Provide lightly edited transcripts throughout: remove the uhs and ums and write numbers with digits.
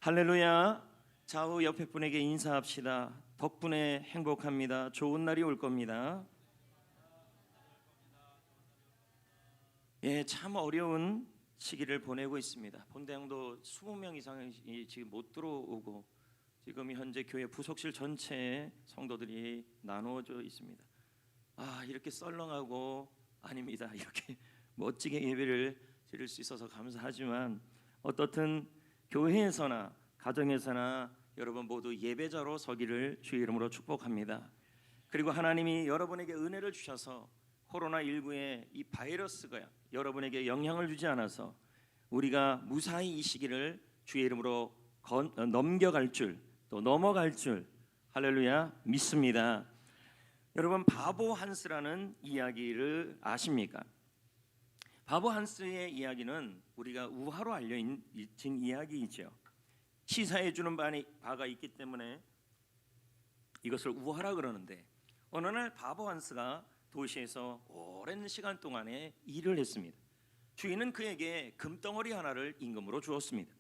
할렐루야. 좌우 옆에 분에게 인사합시다. 덕분에 행복합니다. 좋은 날이 올 겁니다. 참 어려운 시기를 보내고 있습니다. 본대양도 20명 이상이 지금 못 들어오고 지금 현재 교회 부속실 전체에 성도들이 나누어져 있습니다. 이렇게 썰렁하고 아닙니다. 이렇게 멋지게 예배를 드릴 수 있어서 감사하지만 어떻든 교회에서나 가정에서나 여러분 모두 예배자로 서기를 주의 이름으로 축복합니다. 그리고 하나님이 여러분에게 은혜를 주셔서 코로나19의 이 바이러스가 여러분에게 영향을 주지 않아서 우리가 무사히 이 시기를 주의 이름으로 넘겨갈 줄, 또 넘어갈 줄 할렐루야 믿습니다. 여러분, 바보 한스라는 이야기를 아십니까? 바보 한스의 이야기는 우리가 우화로 알려진 이야기이죠. 시사해 주는 바가 있기 때문에 이것을 우화라 그러는데, 어느 날 바보 한스가 도시에서 오랜 시간 동안에 일을 했습니다. 주인은 그에게 금덩어리 하나를 임금으로 주었습니다.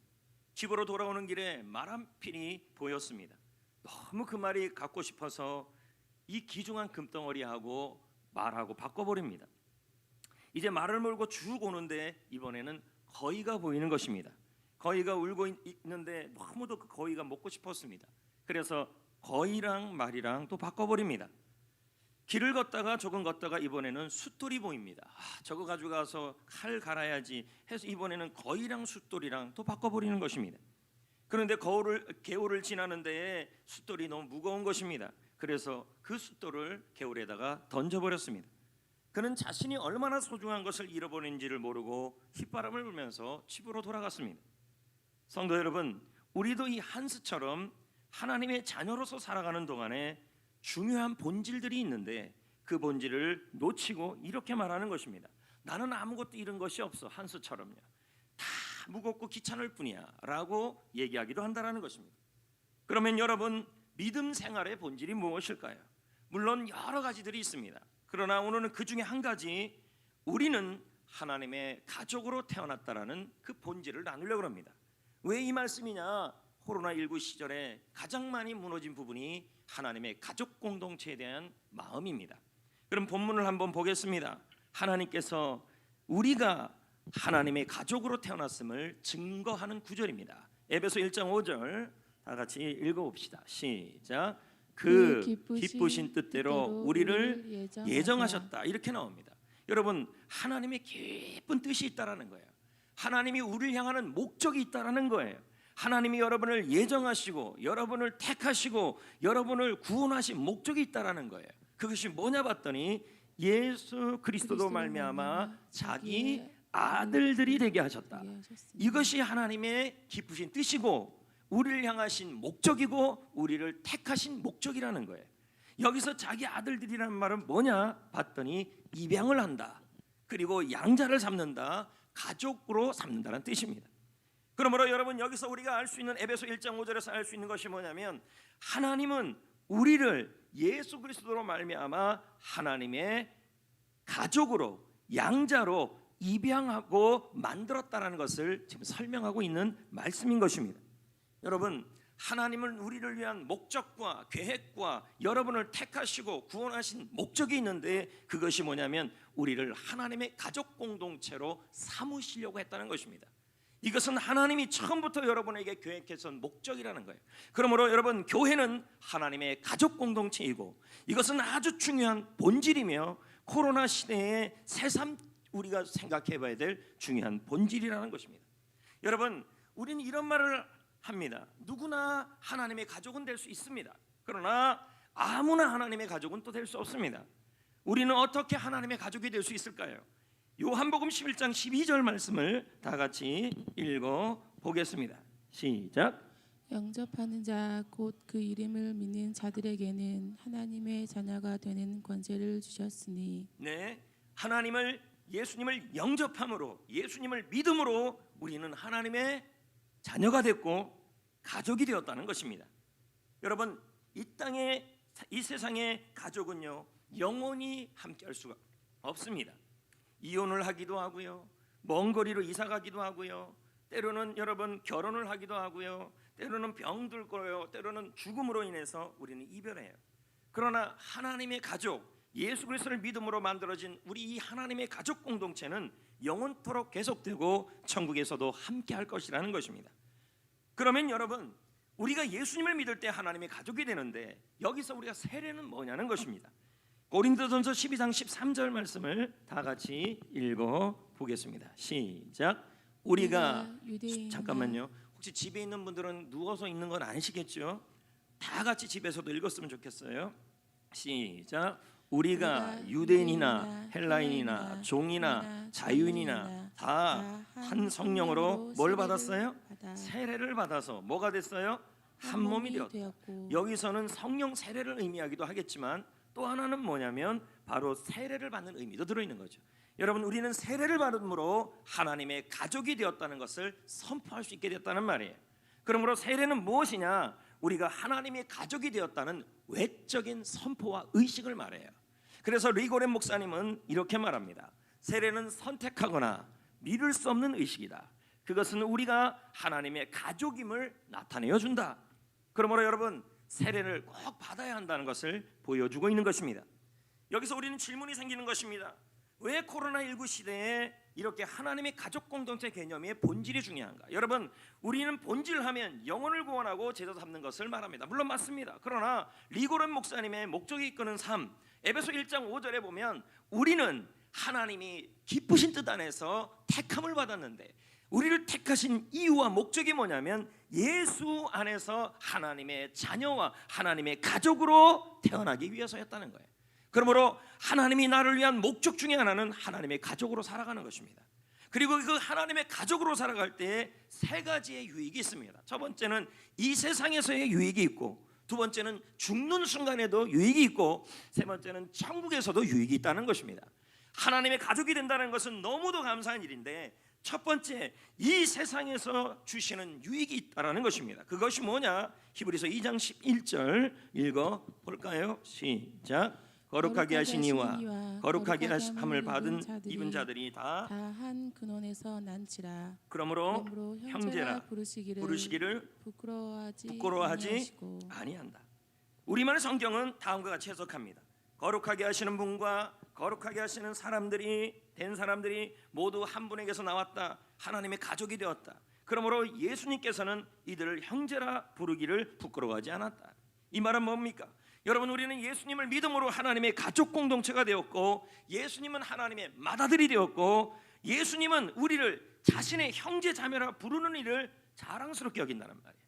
집으로 돌아오는 길에 말 한 필이 보였습니다. 너무 그 말이 갖고 싶어서 이 귀중한 금덩어리하고 말하고 바꿔버립니다. 이제 말을 몰고 쭉 오는데 이번에는 거위가 보이는 것입니다. 거위가 울고 있는데 너무도 그 거위가 먹고 싶었습니다. 그래서 거위랑 말이랑 또 바꿔버립니다. 길을 걷다가 조금 걷다가 이번에는 숫돌이 보입니다. 저거 가지고 가서 칼 갈아야지 해서 이번에는 거위랑 숫돌이랑 또 바꿔버리는 것입니다. 그런데 개울을 지나는 데에 숫돌이 너무 무거운 것입니다. 그래서 그 숫돌을 개울에다가 던져버렸습니다. 그는 자신이 얼마나 소중한 것을 잃어버린지를 모르고 휘바람을 불면서 집으로 돌아갔습니다. 성도 여러분, 우리도 이 한스처럼 하나님의 자녀로서 살아가는 동안에 중요한 본질들이 있는데 그 본질을 놓치고 이렇게 말하는 것입니다. 나는 아무것도 잃은 것이 없어. 한스처럼요. 다 무겁고 귀찮을 뿐이야 라고 얘기하기도 한다는 것입니다. 그러면 여러분, 믿음 생활의 본질이 무엇일까요? 물론 여러 가지들이 있습니다. 그러나 오늘은 그 중에 한 가지, 우리는 하나님의 가족으로 태어났다라는 그 본질을 나누려고 합니다. 왜 이 말씀이냐? 코로나19 시절에 가장 많이 무너진 부분이 하나님의 가족 공동체에 대한 마음입니다. 그럼 본문을 한번 보겠습니다. 하나님께서 우리가 하나님의 가족으로 태어났음을 증거하는 구절입니다. 에베소 1장 5절 다 같이 읽어봅시다. 시작. 그 기쁘신 뜻대로 우리를 예정하셨다, 이렇게 나옵니다. 여러분, 하나님의 깊은 뜻이 있다라는 거예요. 하나님이 우리를 향하는 목적이 있다라는 거예요. 하나님이 여러분을 예정하시고 여러분을 택하시고 여러분을 구원하신 목적이 있다라는 거예요. 그것이 뭐냐 봤더니 예수 그리스도로 말미암아 자기 아들들이 되게 하셨다. 이것이 하나님의 기쁘신 뜻이고 우리를 향하신 목적이고 우리를 택하신 목적이라는 거예요. 여기서 자기 아들들이라는 말은 뭐냐 봤더니 입양을 한다, 그리고 양자를 삼는다, 가족으로 삼는다는 뜻입니다. 그러므로 여러분, 여기서 우리가 알 수 있는, 에베소 1장 5절에서 알 수 있는 것이 뭐냐면, 하나님은 우리를 예수 그리스도로 말미암아 하나님의 가족으로, 양자로 입양하고 만들었다는 것을 지금 설명하고 있는 말씀인 것입니다. 여러분, 하나님은 우리를 위한 목적과 계획과 여러분을 택하시고 구원하신 목적이 있는데, 그것이 뭐냐면 우리를 하나님의 가족 공동체로 삼으시려고 했다는 것입니다. 이것은 하나님이 처음부터 여러분에게 계획해서 목적이라는 거예요. 그러므로 여러분, 교회는 하나님의 가족 공동체이고 이것은 아주 중요한 본질이며 코로나 시대에 새삼 우리가 생각해 봐야 될 중요한 본질이라는 것입니다. 여러분, 우리는 이런 말을 합니다. 누구나 하나님의 가족은 될 수 있습니다. 그러나 아무나 하나님의 가족은 또 될 수 없습니다. 우리는 어떻게 하나님의 가족이 될 수 있을까요? 요한복음 11장 12절 말씀을 다 같이 읽어 보겠습니다. 시작. 영접하는 자 곧 그 이름을 믿는 자들에게는 하나님의 자녀가 되는 권세를 주셨으니. 네, 예수님을 영접함으로, 예수님을 믿음으로 우리는 하나님의 자녀가 됐고 가족이 되었다는 것입니다. 여러분, 이 세상의 가족은요, 영원히 함께할 수가 없습니다. 이혼을 하기도 하고요, 먼 거리로 이사 가기도 하고요, 때로는 여러분 결혼을 하기도 하고요, 때로는 병들 거예요. 때로는 죽음으로 인해서 우리는 이별해요. 그러나 하나님의 가족, 예수 그리스도를 믿음으로 만들어진 우리 이 하나님의 가족 공동체는 영원토록 계속되고 천국에서도 함께 할 것이라는 것입니다. 그러면 여러분, 우리가 예수님을 믿을 때 하나님의 가족이 되는데 여기서 우리가 세례는 뭐냐는 것입니다. 고린도전서 12장 13절 말씀을 다 같이 읽어 보겠습니다. 시작. 우리가 잠깐만요. 혹시 집에 있는 분들은 누워서 읽는 건 아니시겠죠? 다 같이 집에서도 읽었으면 좋겠어요. 시작. 우리가 유대인이나 헬라인이나 종이나 자유인이나 다 한 성령으로 뭘 받았어요? 세례를 받아서 뭐가 됐어요? 한 몸이 되었다. 여기서는 성령 세례를 의미하기도 하겠지만 또 하나는 뭐냐면 바로 세례를 받는 의미도 들어있는 거죠. 여러분, 우리는 세례를 받음으로 하나님의 가족이 되었다는 것을 선포할 수 있게 됐다는 말이에요. 그러므로 세례는 무엇이냐? 우리가 하나님의 가족이 되었다는 외적인 선포와 의식을 말해요. 그래서 리고렌 목사님은 이렇게 말합니다. 세례는 선택하거나 미룰 수 없는 의식이다. 그것은 우리가 하나님의 가족임을 나타내어 준다. 그러므로 여러분, 세례를 꼭 받아야 한다는 것을 보여주고 있는 것입니다. 여기서 우리는 질문이 생기는 것입니다. 왜 코로나19 시대에 이렇게 하나님의 가족 공동체 개념의 본질이 중요한가? 여러분, 우리는 본질하면 영혼을 구원하고 제자 삼는 것을 말합니다. 물론 맞습니다. 그러나 리고렌 목사님의 목적이 이끄는 삶, 에베소 1장 5절에 보면 우리는 하나님이 기쁘신 뜻 안에서 택함을 받았는데 우리를 택하신 이유와 목적이 뭐냐면 예수 안에서 하나님의 자녀와 하나님의 가족으로 태어나기 위해서였다는 거예요. 그러므로 하나님이 나를 위한 목적 중에 하나는 하나님의 가족으로 살아가는 것입니다. 그리고 그 하나님의 가족으로 살아갈 때 세 가지의 유익이 있습니다. 첫 번째는 이 세상에서의 유익이 있고, 두 번째는 죽는 순간에도 유익이 있고, 세 번째는 천국에서도 유익이 있다는 것입니다. 하나님의 가족이 된다는 것은 너무도 감사한 일인데 첫 번째, 이 세상에서 주시는 유익이 있다는 것입니다. 그것이 뭐냐? 히브리서 2장 11절 읽어 볼까요? 시작. 거룩하게 하신 이와 거룩하게 함을 받은 입은 자들이 다 한 근원에서 난지라. 그러므로 형제라 부르시기를 부끄러워하지 아니한다. 우리말 성경은 다음과 같이 해석합니다. 거룩하게 하시는 분과 거룩하게 하시는 된 사람들이 모두 한 분에게서 나왔다. 하나님의 가족이 되었다. 그러므로 예수님께서는 이들을 형제라 부르기를 부끄러워하지 않았다. 이 말은 뭡니까? 여러분, 우리는 예수님을 믿음으로 하나님의 가족 공동체가 되었고, 예수님은 하나님의 맏아들이 되었고, 예수님은 우리를 자신의 형제 자매라 부르는 일을 자랑스럽게 여긴다는 말이에요.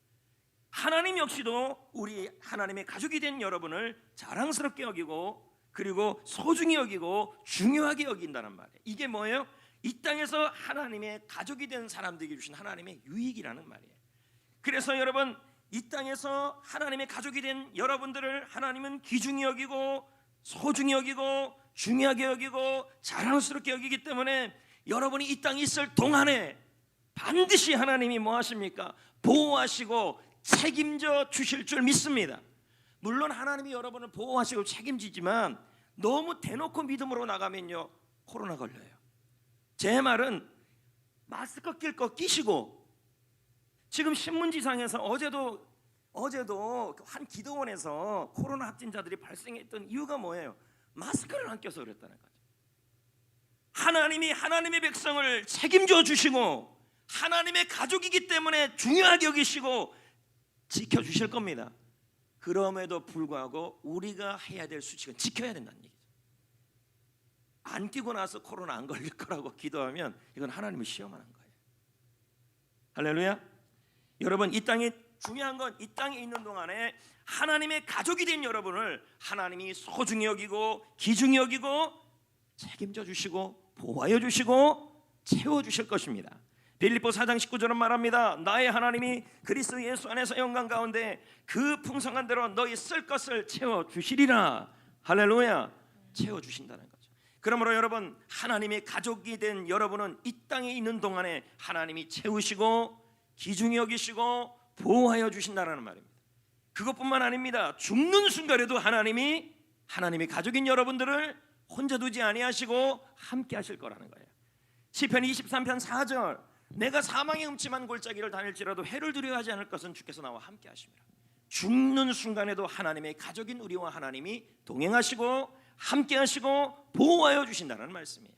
하나님 역시도 우리 하나님의 가족이 된 여러분을 자랑스럽게 여기고, 그리고 소중히 여기고 중요하게 여긴다는 말이에요. 이게 뭐예요? 이 땅에서 하나님의 가족이 된 사람들에게 주신 하나님의 유익이라는 말이에요. 그래서 여러분, 이 땅에서 하나님의 가족이 된 여러분들을 하나님은 귀중히 여기고 소중히 여기고 중요하게 여기고 자랑스럽게 여기기 때문에 여러분이 이 땅에 있을 동안에 반드시 하나님이 뭐 하십니까? 보호하시고 책임져 주실 줄 믿습니다. 물론 하나님이 여러분을 보호하시고 책임지지만 너무 대놓고 믿음으로 나가면요, 코로나 걸려요. 제 말은 마스크 낄 거 끼시고, 지금 신문지상에서 어제도 한 기도원에서 코로나 확진자들이 발생했던 이유가 뭐예요? 마스크를 안 껴서 그랬다는 거죠. 하나님이 하나님의 백성을 책임져 주시고 하나님의 가족이기 때문에 중요하게 여기시고 지켜주실 겁니다. 그럼에도 불구하고 우리가 해야 될 수칙은 지켜야 된다는 얘기죠. 안 끼고 나서 코로나 안 걸릴 거라고 기도하면 이건 하나님을 시험하는 거예요. 할렐루야. 여러분, 이 땅에 중요한 건 이 땅에 있는 동안에 하나님의 가족이 된 여러분을 하나님이 소중히 여기고 귀중히 여기고 책임져 주시고 보호하여 주시고 채워 주실 것입니다. 빌립보 4장 19절은 말합니다. 나의 하나님이 그리스도 예수 안에서 영광 가운데 그 풍성한 대로 너희 쓸 것을 채워 주시리라. 할렐루야. 채워 주신다는 거죠. 그러므로 여러분, 하나님의 가족이 된 여러분은 이 땅에 있는 동안에 하나님이 채우시고 귀중히 여기시고 보호하여 주신다는 말입니다. 그것뿐만 아닙니다. 죽는 순간에도 하나님이 하나님의 가족인 여러분들을 혼자 두지 아니하시고 함께 하실 거라는 거예요. 시편 23편 4절, 내가 사망의 음침한 골짜기를 다닐지라도 해를 두려워하지 않을 것은 주께서 나와 함께 하심이라. 죽는 순간에도 하나님의 가족인 우리와 하나님이 동행하시고 함께 하시고 보호하여 주신다는 말씀이에요.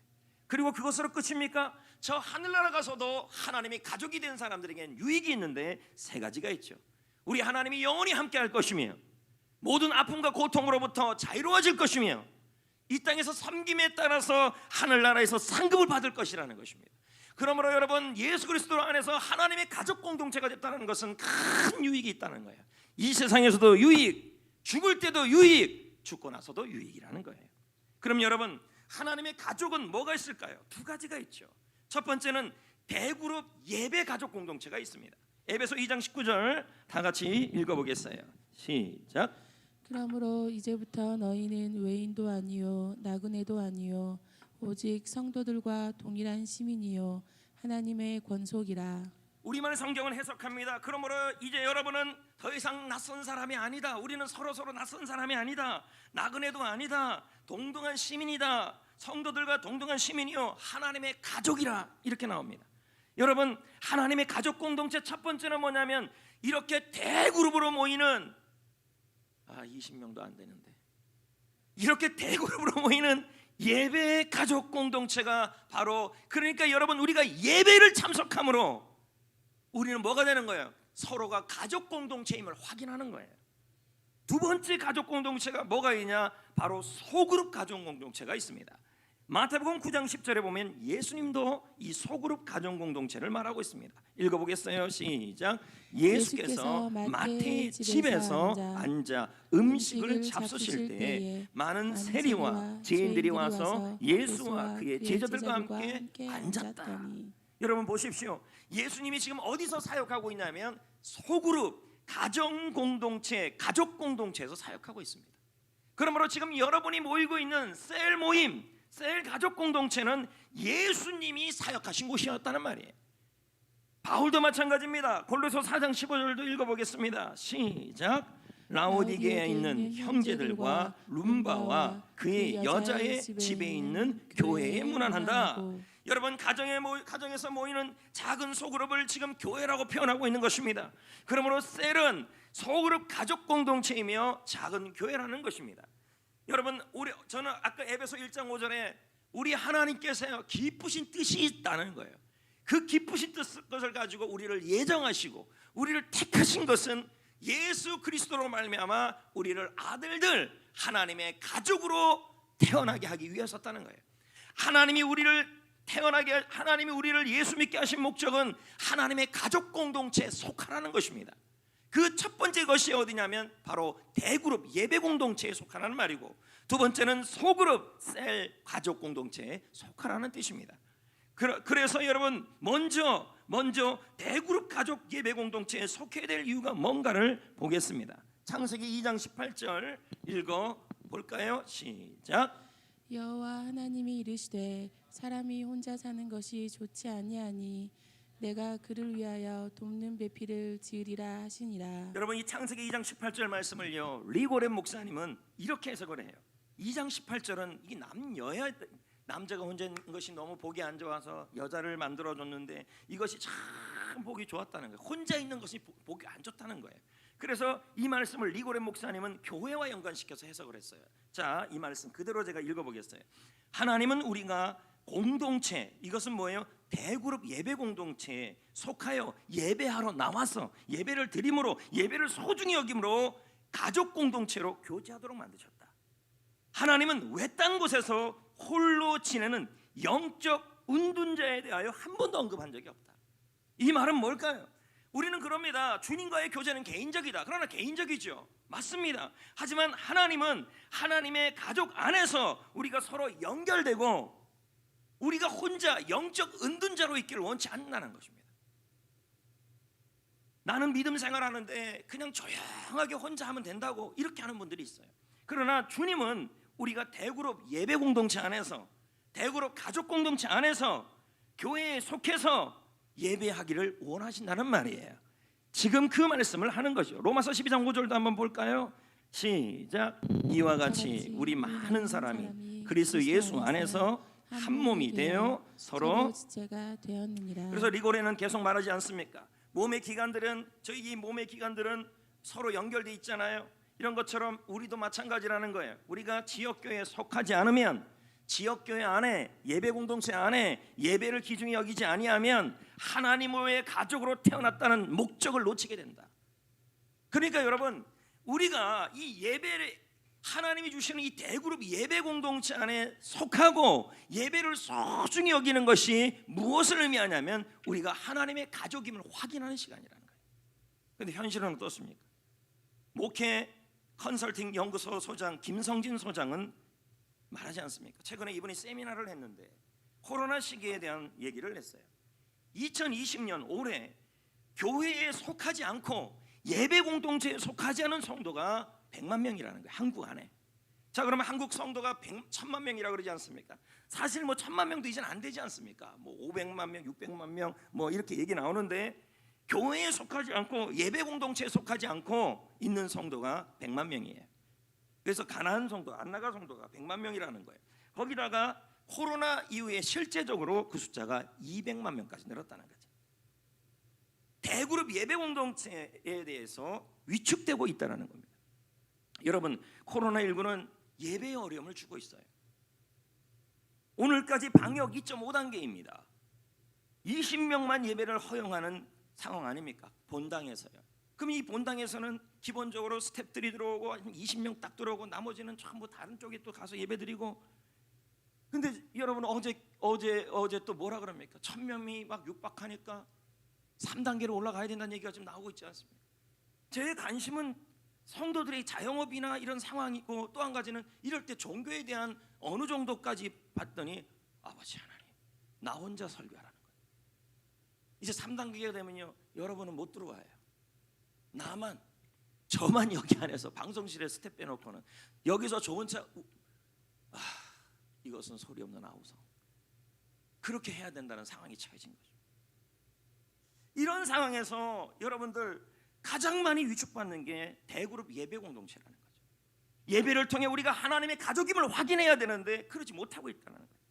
그리고 그것으로 끝입니까? 저 하늘나라 가서도 하나님이 가족이 된 사람들에게는 유익이 있는데 세 가지가 있죠. 우리 하나님이 영원히 함께 할 것이며, 모든 아픔과 고통으로부터 자유로워질 것이며, 이 땅에서 섬김에 따라서 하늘나라에서 상급을 받을 것이라는 것입니다. 그러므로 여러분, 예수 그리스도 안에서 하나님의 가족 공동체가 됐다는 것은 큰 유익이 있다는 거예요. 이 세상에서도 유익, 죽을 때도 유익, 죽고 나서도 유익이라는 거예요. 그럼 여러분, 하나님의 가족은 뭐가 있을까요? 두 가지가 있죠. 첫 번째는 대그룹 예배 가족 공동체가 있습니다. 에베소 2장 19절 다 같이 읽어보겠어요. 시작. 그러므로 이제부터 너희는 외인도 아니요 나그네도 아니요 오직 성도들과 동일한 시민이요 하나님의 권속이라. 우리만의 성경은 해석합니다. 그러므로 이제 여러분은 더 이상 낯선 사람이 아니다. 우리는 서로 낯선 사람이 아니다. 나그네도 아니다. 동등한 시민이다. 성도들과 동등한 시민이요 하나님의 가족이라. 이렇게 나옵니다. 여러분, 하나님의 가족 공동체 첫 번째는 뭐냐면, 이렇게 대그룹으로 모이는 20명도 안 되는데 이렇게 대그룹으로 모이는 예배 가족 공동체가 바로, 그러니까 여러분, 우리가 예배를 참석함으로 우리는 뭐가 되는 거예요? 서로가 가족 공동체임을 확인하는 거예요. 두 번째 가족 공동체가 뭐가 있냐? 바로 소그룹 가족 공동체가 있습니다. 마태복음 9장 10절에 보면 예수님도 이 소그룹 가족 공동체를 말하고 있습니다. 읽어보겠어요. 시작. 예수께서 마태의 집에서 앉아 음식을 잡수실 때에 많은 세리와 죄인들이 와서 예수와 그의 제자들과 함께 앉았다. 여러분 보십시오. 예수님이 지금 어디서 사역하고 있냐면 소그룹 가정 공동체, 가족 공동체에서 사역하고 있습니다. 그러므로 지금 여러분이 모이고 있는 셀 모임, 셀 가족 공동체는 예수님이 사역하신 곳이었다는 말이에요. 바울도 마찬가지입니다. 골로새 4장 15절도 읽어보겠습니다. 시작. 라오디게에 있는 형제들과 룸바와 그의 여자의 집에 있는 교회에 문안한다. 여러분, 가정에서 모이는 작은 소그룹을 지금 교회라고 표현하고 있는 것입니다. 그러므로 셀은 소그룹 가족 공동체이며 작은 교회라는 것입니다. 여러분, 저는 아까 에베소 1장 5절에 우리 하나님께서 기쁘신 뜻이 있다는 거예요. 그 기쁘신 뜻을 가지고 우리를 예정하시고 우리를 택하신 것은 예수 그리스도로 말미암아 우리를 아들들, 하나님의 가족으로 태어나게 하기 위해서였다는 거예요. 하나님이 우리를 예수 믿게 하신 목적은 하나님의 가족 공동체에 속하라는 것입니다. 그 첫 번째 것이 어디냐면 바로 대그룹 예배 공동체에 속하라는 말이고, 두 번째는 소그룹 셀 가족 공동체에 속하라는 뜻입니다. 그래서 여러분, 먼저 대그룹 가족 예배 공동체에 속해야 될 이유가 뭔가를 보겠습니다. 창세기 2장 18절 읽어볼까요? 시작. 여호와 하나님이 이르시되 사람이 혼자 사는 것이 좋지 아니하니 내가 그를 위하여 돕는 배필을 지으리라 하시니라. 여러분, 이 창세기 2장 18절 말씀을요, 리고렘 목사님은 이렇게 해석을 해요. 2장 18절은 이게 남자가 혼자인 것이 너무 보기 안 좋아서 여자를 만들어줬는데 이것이 참 보기 좋았다는 거예요. 혼자 있는 것이 보기 안 좋다는 거예요. 그래서 이 말씀을 리고렘 목사님은 교회와 연관시켜서 해석을 했어요. 자, 이 말씀 그대로 제가 읽어보겠어요. 하나님은 우리가 공동체, 이것은 뭐예요? 대그룹 예배 공동체에 속하여 예배하러 나와서 예배를 드림으로, 예배를 소중히 여김으로 가족 공동체로 교제하도록 만드셨다. 하나님은 외딴 곳에서 홀로 지내는 영적 은둔자에 대하여 한 번도 언급한 적이 없다. 이 말은 뭘까요? 우리는 그럽니다. 주님과의 교제는 개인적이다. 그러나 개인적이죠. 맞습니다. 하지만 하나님은 하나님의 가족 안에서 우리가 서로 연결되고 우리가 혼자 영적 은둔자로 있기를 원치 않는다는 것입니다. 나는 믿음 생활하는데 그냥 조용하게 혼자 하면 된다고 이렇게 하는 분들이 있어요. 그러나 주님은 우리가 대그룹 예배 공동체 안에서, 대그룹 가족 공동체 안에서 교회에 속해서 예배하기를 원하신다는 말이에요. 지금 그 말씀을 하는 거죠. 로마서 12장 5절도 한번 볼까요? 시작. 이와 같이 우리 많은 사람이 그리스도 예수 안에서 한 몸이 되어 서로 지체가 되었느니라. 그래서 리고레는 계속 말하지 않습니까? 몸의 기관들은 저희 이 몸의 기관들은 서로 연결돼 있잖아요. 이런 것처럼 우리도 마찬가지라는 거예요. 우리가 지역교회에 속하지 않으면 지역교회 안에 예배 공동체 안에 예배를 기준히 여기지 아니하면 하나님의 가족으로 태어났다는 목적을 놓치게 된다. 그러니까 여러분 우리가 이 예배를 하나님이 주시는 이 대그룹 예배 공동체 안에 속하고 예배를 소중히 여기는 것이 무엇을 의미하냐면 우리가 하나님의 가족임을 확인하는 시간이라는 거예요. 그런데 현실은 어떻습니까? 목회 컨설팅 연구소 소장 김성진 소장은 말하지 않습니까? 최근에 이분이 세미나를 했는데 코로나 시기에 대한 얘기를 했어요. 2020년 올해 교회에 속하지 않고 예배 공동체에 속하지 않은 성도가 100만 명이라는 거예요. 한국 안에. 자, 그러면 한국 성도가 1000만 명이라고 그러지 않습니까? 사실 뭐 1000만 명도 이제는 안 되지 않습니까? 뭐 500만 명, 600만 명 뭐 이렇게 얘기 나오는데 교회에 속하지 않고 예배 공동체에 속하지 않고 있는 성도가 100만 명이에요. 그래서 가나안 성도, 안나가 성도가 100만 명이라는 거예요. 거기다가 코로나 이후에 실제적으로 그 숫자가 200만 명까지 늘었다는 거죠. 대그룹 예배 공동체에 대해서 위축되고 있다는 겁니다. 여러분, 코로나19는 예배에 어려움을 주고 있어요. 오늘까지 방역 2.5단계입니다. 20명만 예배를 허용하는 상황 아닙니까? 본당에서요. 그럼 이 본당에서는 기본적으로 스태프들이 들어오고 20명 딱 들어오고 나머지는 전부 다른 쪽에 또 가서 예배드리고. 근데 여러분 어제 또 뭐라 그럽니까? 1000명이 막 육박하니까 3단계로 올라가야 된다는 얘기가 지금 나오고 있지 않습니까? 제 관심은 성도들의 자영업이나 이런 상황이고 또 한 가지는 이럴 때 종교에 대한 어느 정도까지 봤더니 아버지 하나님 나 혼자 설교하라는 거예요. 이제 3단계가 되면요 여러분은 못 들어와요. 저만 여기 안에서 방송실에 스텝 빼놓고는 여기서 좋은 차 이것은 소리 없는 아우성 그렇게 해야 된다는 상황이 처해진 거죠. 이런 상황에서 여러분들 가장 많이 위축받는 게 대그룹 예배 공동체라는 거죠. 예배를 통해 우리가 하나님의 가족임을 확인해야 되는데 그러지 못하고 있다는 거예요.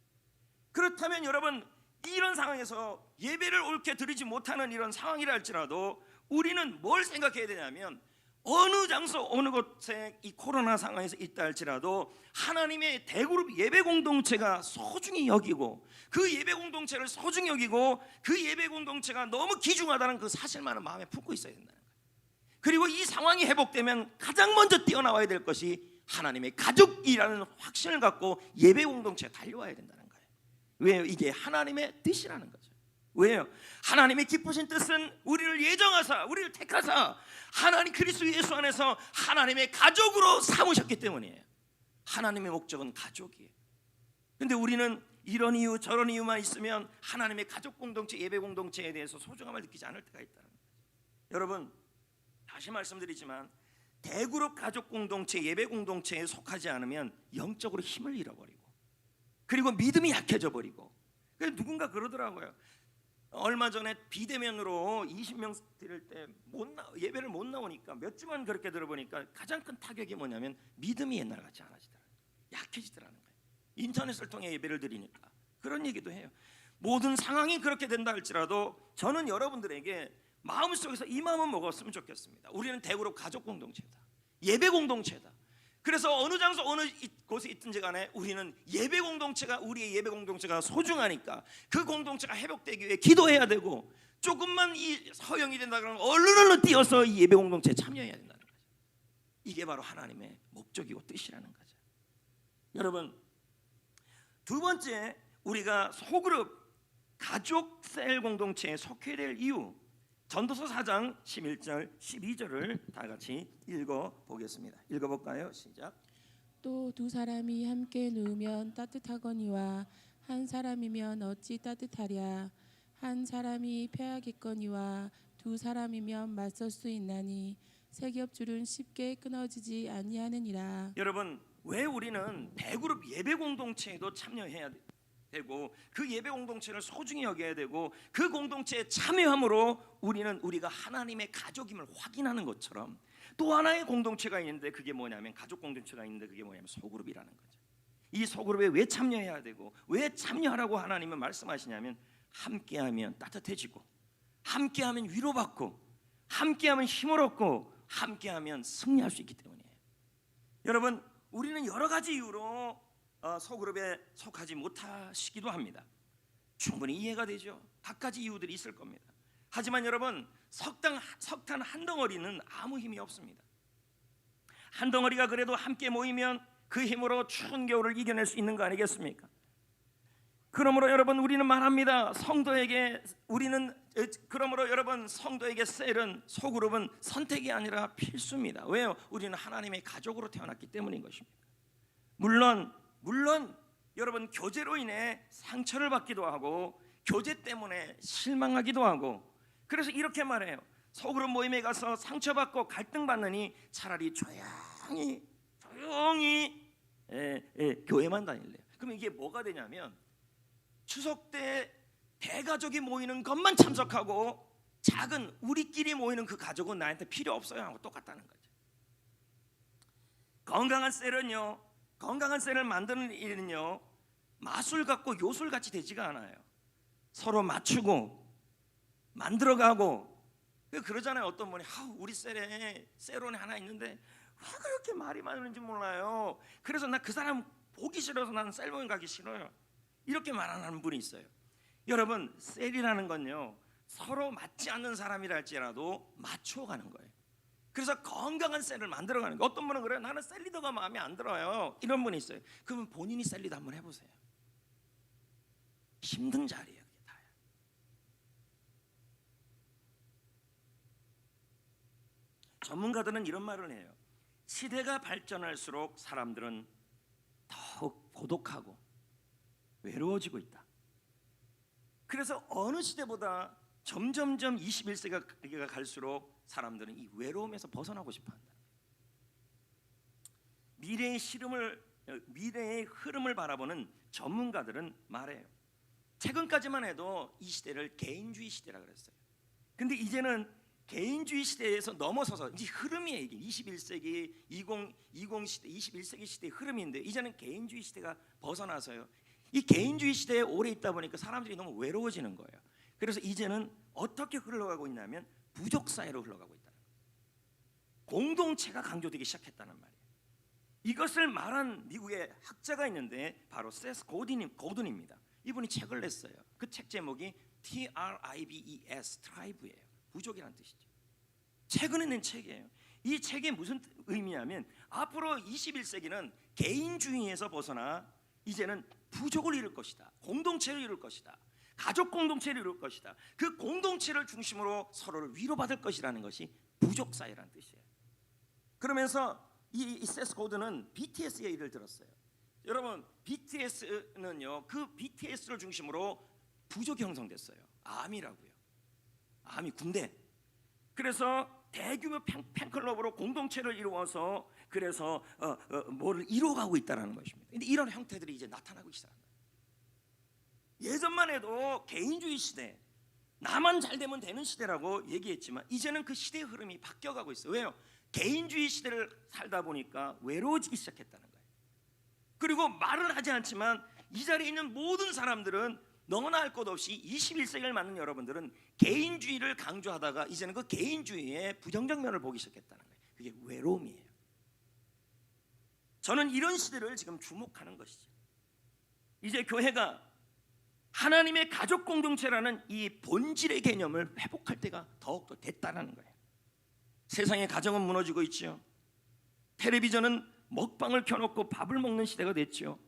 그렇다면 여러분 이런 상황에서 예배를 옳게 드리지 못하는 이런 상황이라 할지라도 우리는 뭘 생각해야 되냐면 어느 장소 어느 곳에 이 코로나 상황에서 있다 할지라도 하나님의 대그룹 예배 공동체가 소중히 여기고 그 예배 공동체를 소중히 여기고 그 예배 공동체가 너무 귀중하다는 그 사실만은 마음에 품고 있어야 된다는 거예요. 그리고 이 상황이 회복되면 가장 먼저 뛰어나와야 될 것이 하나님의 가족이라는 확신을 갖고 예배 공동체에 달려와야 된다는 거예요. 왜요? 이게 하나님의 뜻이라는 거죠. 왜요? 하나님의 기쁘신 뜻은 우리를 예정하사 우리를 택하사 하나님 그리스도 예수 안에서 하나님의 가족으로 삼으셨기 때문이에요. 하나님의 목적은 가족이에요. 근데 우리는 이런 이유 저런 이유만 있으면 하나님의 가족 공동체 예배 공동체에 대해서 소중함을 느끼지 않을 때가 있다는 거예요. 여러분 다시 말씀드리지만 대그룹 가족 공동체 예배 공동체에 속하지 않으면 영적으로 힘을 잃어버리고 그리고 믿음이 약해져 버리고 그래서 누군가 그러더라고요. 얼마 전에 비대면으로 20명 드릴 때 예배를 못 나오니까 몇 주만 그렇게 들어보니까 가장 큰 타격이 뭐냐면 믿음이 옛날같이 안 하시더라고요. 약해지더라는 거예요. 인터넷을 통해 예배를 드리니까 그런 얘기도 해요. 모든 상황이 그렇게 된다 할지라도 저는 여러분들에게 마음속에서 이 마음은 먹었으면 좋겠습니다. 우리는 대그룹 가족 공동체다. 예배 공동체다. 그래서 어느 장소 어느 곳에 있든지 간에 우리는 예배 공동체가 우리의 예배 공동체가 소중하니까 그 공동체가 회복되기 위해 기도해야 되고 조금만 이 허용이 된다 그러면 얼른 뛰어서 이 예배 공동체에 참여해야 된다는 거죠. 이게 바로 하나님의 목적이고 뜻이라는 거죠. 여러분 두 번째 우리가 소그룹 가족 셀 공동체에 속해야 될 이유 전도서 4장 11절 12절을 다 같이 읽어보겠습니다. 읽어볼까요? 시작. 또 두 사람이 함께 누우면 따뜻하거니와 한 사람이면 어찌 따뜻하랴. 한 사람이 패하겠거니와 두 사람이면 맞설 수 있나니 세 겹줄은 쉽게 끊어지지 아니하느니라. 여러분 왜 우리는 대그룹 예배 공동체에도 참여해야 되고 그 예배 공동체를 소중히 여겨야 되고 그 공동체에 참여함으로 우리가 하나님의 가족임을 확인하는 것처럼 또 하나의 공동체가 있는데 그게 뭐냐면 가족 공동체가 있는데 그게 뭐냐면 소그룹이라는 거죠. 이 소그룹에 왜 참여해야 되고 왜 참여하라고 하나님은 말씀하시냐면 함께하면 따뜻해지고 함께하면 위로받고 함께하면 힘을 얻고 함께하면 승리할 수 있기 때문이에요. 여러분, 우리는 여러 가지 이유로 소그룹에 속하지 못하시기도 합니다. 충분히 이해가 되죠. 갖가지 이유들이 있을 겁니다. 하지만 여러분, 석탄 한 덩어리는 아무 힘이 없습니다. 한 덩어리가 그래도 함께 모이면 그 힘으로 추운 겨울을 이겨낼 수 있는 거 아니겠습니까? 그러므로 여러분, 우리는 말합니다. 그러므로 여러분, 성도에게 셀은, 소그룹은 선택이 아니라 필수입니다. 왜요? 우리는 하나님의 가족으로 태어났기 때문인 것입니다. 물론 여러분, 교제로 인해 상처를 받기도 하고 교제 때문에 실망하기도 하고, 그래서 이렇게 말해요. 소그룹 모임에 가서 상처받고 갈등받느니 차라리 조용히 교회만 다닐래요. 그럼 이게 뭐가 되냐면 추석 때 대가족이 모이는 것만 참석하고 작은 우리끼리 모이는 그 가족은 나한테 필요 없어요 하고 똑같다는 거죠. 건강한 셀을 만드는 일은요, 마술 같고 요술 같이 되지가 않아요. 서로 맞추고 만들어가고 그러잖아요. 어떤 분이 우리 셀원에 하나 있는데 왜 그렇게 말이 많은지 몰라요. 그래서 나 그 사람 보기 싫어서 나는 셀원 가기 싫어요. 이렇게 말하는 분이 있어요. 여러분, 셀이라는 건요, 서로 맞지 않는 사람이라 할지라도 맞춰가는 거예요. 그래서 건강한 셀을 만들어가는 거예요. 어떤 분은 그래요. 나는 셀 리더가 마음에 안 들어요. 이런 분이 있어요. 그러면 본인이 셀 리더 한번 해보세요. 힘든 자리예요. 그게 다예요. 전문가들은 이런 말을 해요. 시대가 발전할수록 사람들은 더욱 고독하고 외로워지고 있다. 그래서 어느 시대보다 점점점 21세기가 갈수록 사람들은 이 외로움에서 벗어나고 싶어한다. 미래의 흐름을 바라보는 전문가들은 말해요. 최근까지만 해도 이 시대를 개인주의 시대라 그랬어요. 근데 이제는 개인주의 시대에서 넘어서서 이제 흐름이에요. 이게 21세기 20 시대, 21세기 시대의 흐름인데 이제는 개인주의 시대가 벗어나서요. 이 개인주의 시대에 오래 있다 보니까 사람들이 너무 외로워지는 거예요. 그래서 이제는 어떻게 흘러가고 있냐면 부족 사회로 흘러가고 있다는 거예요. 공동체가 강조되기 시작했다는 말이에요. 이것을 말한 미국의 학자가 있는데 바로 세스 고든입니다. 이분이 책을 냈어요. 그 책 제목이 TRIBES, 트라이브예요. 부족이라는 뜻이죠. 최근에 낸 책이에요. 이 책이 무슨 의미냐면 앞으로 21세기는 개인주의에서 벗어나 이제는 부족을 이룰 것이다. 공동체를 이룰 것이다. 가족 공동체를 이룰 것이다. 그 공동체를 중심으로 서로를 위로받을 것이라는 것이 부족 사회라는 뜻이에요. 그러면서 이 세스 고든은 BTS 얘기를 들었어요. 여러분, BTS는요, 그 BTS를 중심으로 부족이 형성됐어요. 아미라고요. 아미 군대. 그래서 대규모 팬클럽으로 공동체를 이루어서 그래서 뭐를 이루어가고 있다는 것입니다. 근데 이런 형태들이 이제 나타나고 시작합니다. 예전만 해도 개인주의 시대, 나만 잘 되면 되는 시대라고 얘기했지만 이제는 그 시대의 흐름이 바뀌어가고 있어요. 왜요? 개인주의 시대를 살다 보니까 외로워지기 시작했다는 거예요. 그리고 말은 하지 않지만 이 자리에 있는 모든 사람들은 너무나 할 것 없이 21세기를 맞는 여러분들은 개인주의를 강조하다가 이제는 그 개인주의의 부정적 면을 보기 시작했다는 거예요. 그게 외로움이에요. 저는 이런 시대를 지금 주목하는 것이죠. 이제 교회가 하나님의 가족 공동체라는 이 본질의 개념을 회복할 때가 더욱더 됐다는 거예요. 세상의 가정은 무너지고 있죠. 텔레비전은 먹방을 켜놓고 밥을 먹는 시대가 됐죠.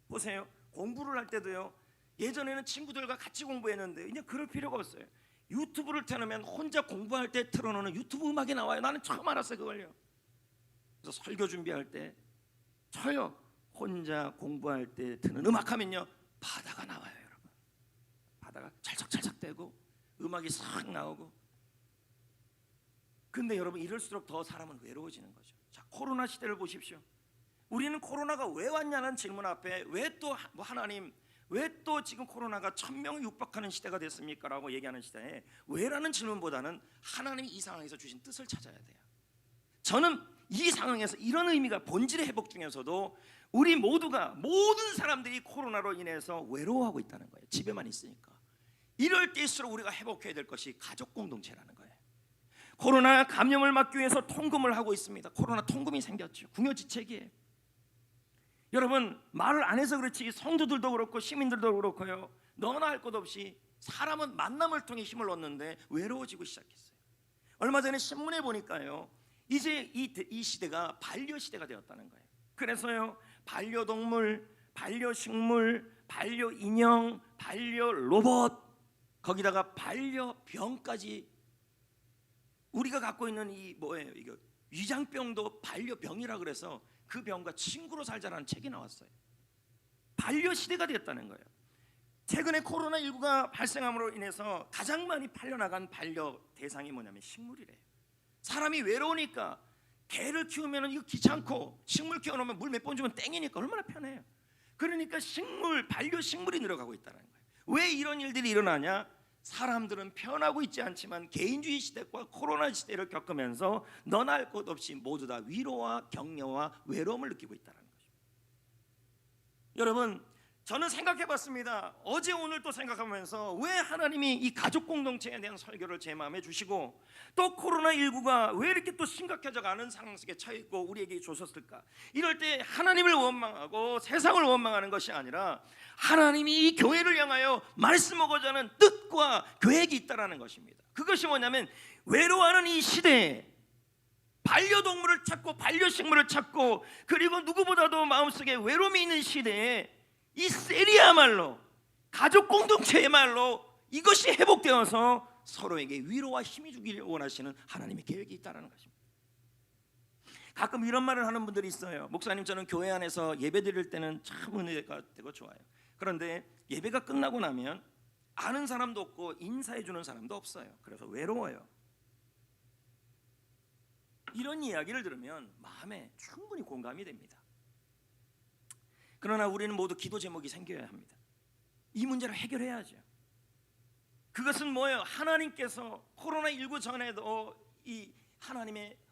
보세요. 공부를 할 때도요, 예전에는 친구들과 같이 공부했는데 이제 그럴 필요가 없어요. 유튜브를 틀어놓으면 혼자 공부할 때 틀어놓는 유튜브 음악이 나와요. 나는 처음 알았어요, 그걸요. 그래서 설교 준비할 때 저요, 혼자 공부할 때 듣는 음악 하면요, 바다가 나와요, 여러분. 바다가 찰싹찰싹대고 음악이 싹 나오고. 근데 여러분, 이럴수록 더 사람은 외로워지는 거죠. 자, 코로나 시대를 보십시오. 우리는 코로나가 왜 왔냐는 질문 앞에 왜 또 하나님, 왜 또 지금 코로나가 1000명을 육박하는 시대가 됐습니까? 라고 얘기하는 시대에 왜라는 질문보다는 하나님이 이 상황에서 주신 뜻을 찾아야 돼요. 저는 이 상황에서 이런 의미가 본질의 회복 중에서도 우리 모두가 모든 사람들이 코로나로 인해서 외로워하고 있다는 거예요. 집에만 있으니까. 이럴 때일수록 우리가 회복해야 될 것이 가족 공동체라는 거예요. 코로나 감염을 막기 위해서 통금을 하고 있습니다. 코로나 통금이 생겼죠. 궁여지책이에요. 여러분, 말을 안 해서 그렇지 성도들도 그렇고 시민들도 그렇고요, 너나 할 것 없이 사람은 만남을 통해 힘을 얻는데 외로워지고 시작했어요. 얼마 전에 신문에 보니까요, 이제 이 시대가 반려 시대가 되었다는 거예요. 그래서요, 반려동물, 반려식물, 반려인형, 반려로봇, 거기다가 반려병까지, 우리가 갖고 있는 이 뭐예요, 이거 위장병도 반려병이라 그래서 그 병과 친구로 살자라는 책이 나왔어요. 반려 시대가 되었다는 거예요. 최근에 코로나19가 발생함으로 인해서 가장 많이 팔려나간 반려 대상이 뭐냐면 식물이래요. 사람이 외로우니까 개를 키우면 이거 귀찮고, 식물 키워놓으면 물 몇 번 주면 땡이니까 얼마나 편해요. 그러니까 반려식물이 늘어가고 있다는 거예요. 왜 이런 일들이 일어나냐? 사람들은 편하고 있지 않지만 개인주의 시대과 코로나 시대를 겪으면서 너나 할 것 없이 모두 다 위로와 격려와 외로움을 느끼고 있다는 거죠. 여러분, 저는 생각해봤습니다. 어제 오늘 또 생각하면서 왜 하나님이 이 가족 공동체에 대한 설교를 제 마음에 주시고, 또 코로나19가 왜 이렇게 또 심각해져가는 상황 속에 처해있고 우리에게 주셨을까? 이럴 때 하나님을 원망하고 세상을 원망하는 것이 아니라 하나님이 이 교회를 향하여 말씀하고자 하는 뜻과 계획이 있다는 것입니다. 그것이 뭐냐면, 외로워하는 이 시대에 반려동물을 찾고 반려식물을 찾고, 그리고 누구보다도 마음속에 외로움이 있는 시대에 이 셀이야말로 가족 공동체야말로 이것이 회복되어서 서로에게 위로와 힘이 주기를 원하시는 하나님의 계획이 있다는 것입니다. 가끔 이런 말을 하는 분들이 있어요. 목사님, 저는 교회 안에서 예배 드릴 때는 참 은혜가 되고 좋아요. 그런데 예배가 끝나고 나면 아는 사람도 없고 인사해 주는 사람도 없어요. 그래서 외로워요. 이런 이야기를 들으면 마음에 충분히 공감이 됩니다. 그러나 우리는 모두 기도 제목이 생겨야 합니다. 이 문제를 해결해야죠. 그것은 뭐예요? 하나님께서 코로나19 전에도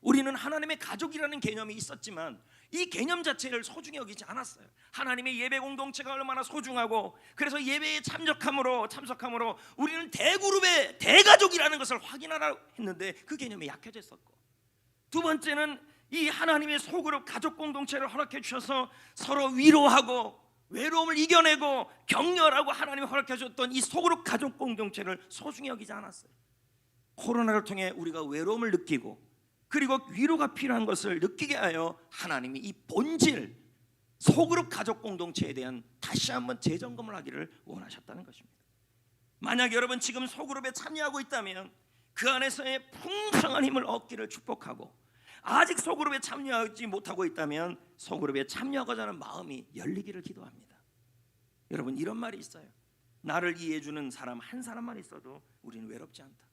우리는 하나님의 가족이라는 개념이 있었지만 이 개념 자체를 소중히 여기지 않았어요. 하나님의 예배 공동체가 얼마나 소중하고, 그래서 예배에 참석함으로 우리는 대그룹의 대가족이라는 것을 확인하라 했는데 그 개념이 약해져 있었고, 두 번째는 이 하나님의 소그룹 가족 공동체를 허락해 주셔서 서로 위로하고 외로움을 이겨내고 격려하고 하나님이 허락해 주셨던 이 소그룹 가족 공동체를 소중히 여기지 않았어요. 코로나를 통해 우리가 외로움을 느끼고 그리고 위로가 필요한 것을 느끼게 하여 하나님이 이 본질 소그룹 가족 공동체에 대한 다시 한번 재점검을 하기를 원하셨다는 것입니다. 만약 여러분 지금 소그룹에 참여하고 있다면 그 안에서의 풍성한 힘을 얻기를 축복하고, 아직 소그룹에 참여하지 못하고 있다면 소그룹에 참여하고자 하는 마음이 열리기를 기도합니다. 여러분, 이런 말이 있어요. 나를 이해해주는 사람 한 사람만 있어도 우리는 외롭지 않다.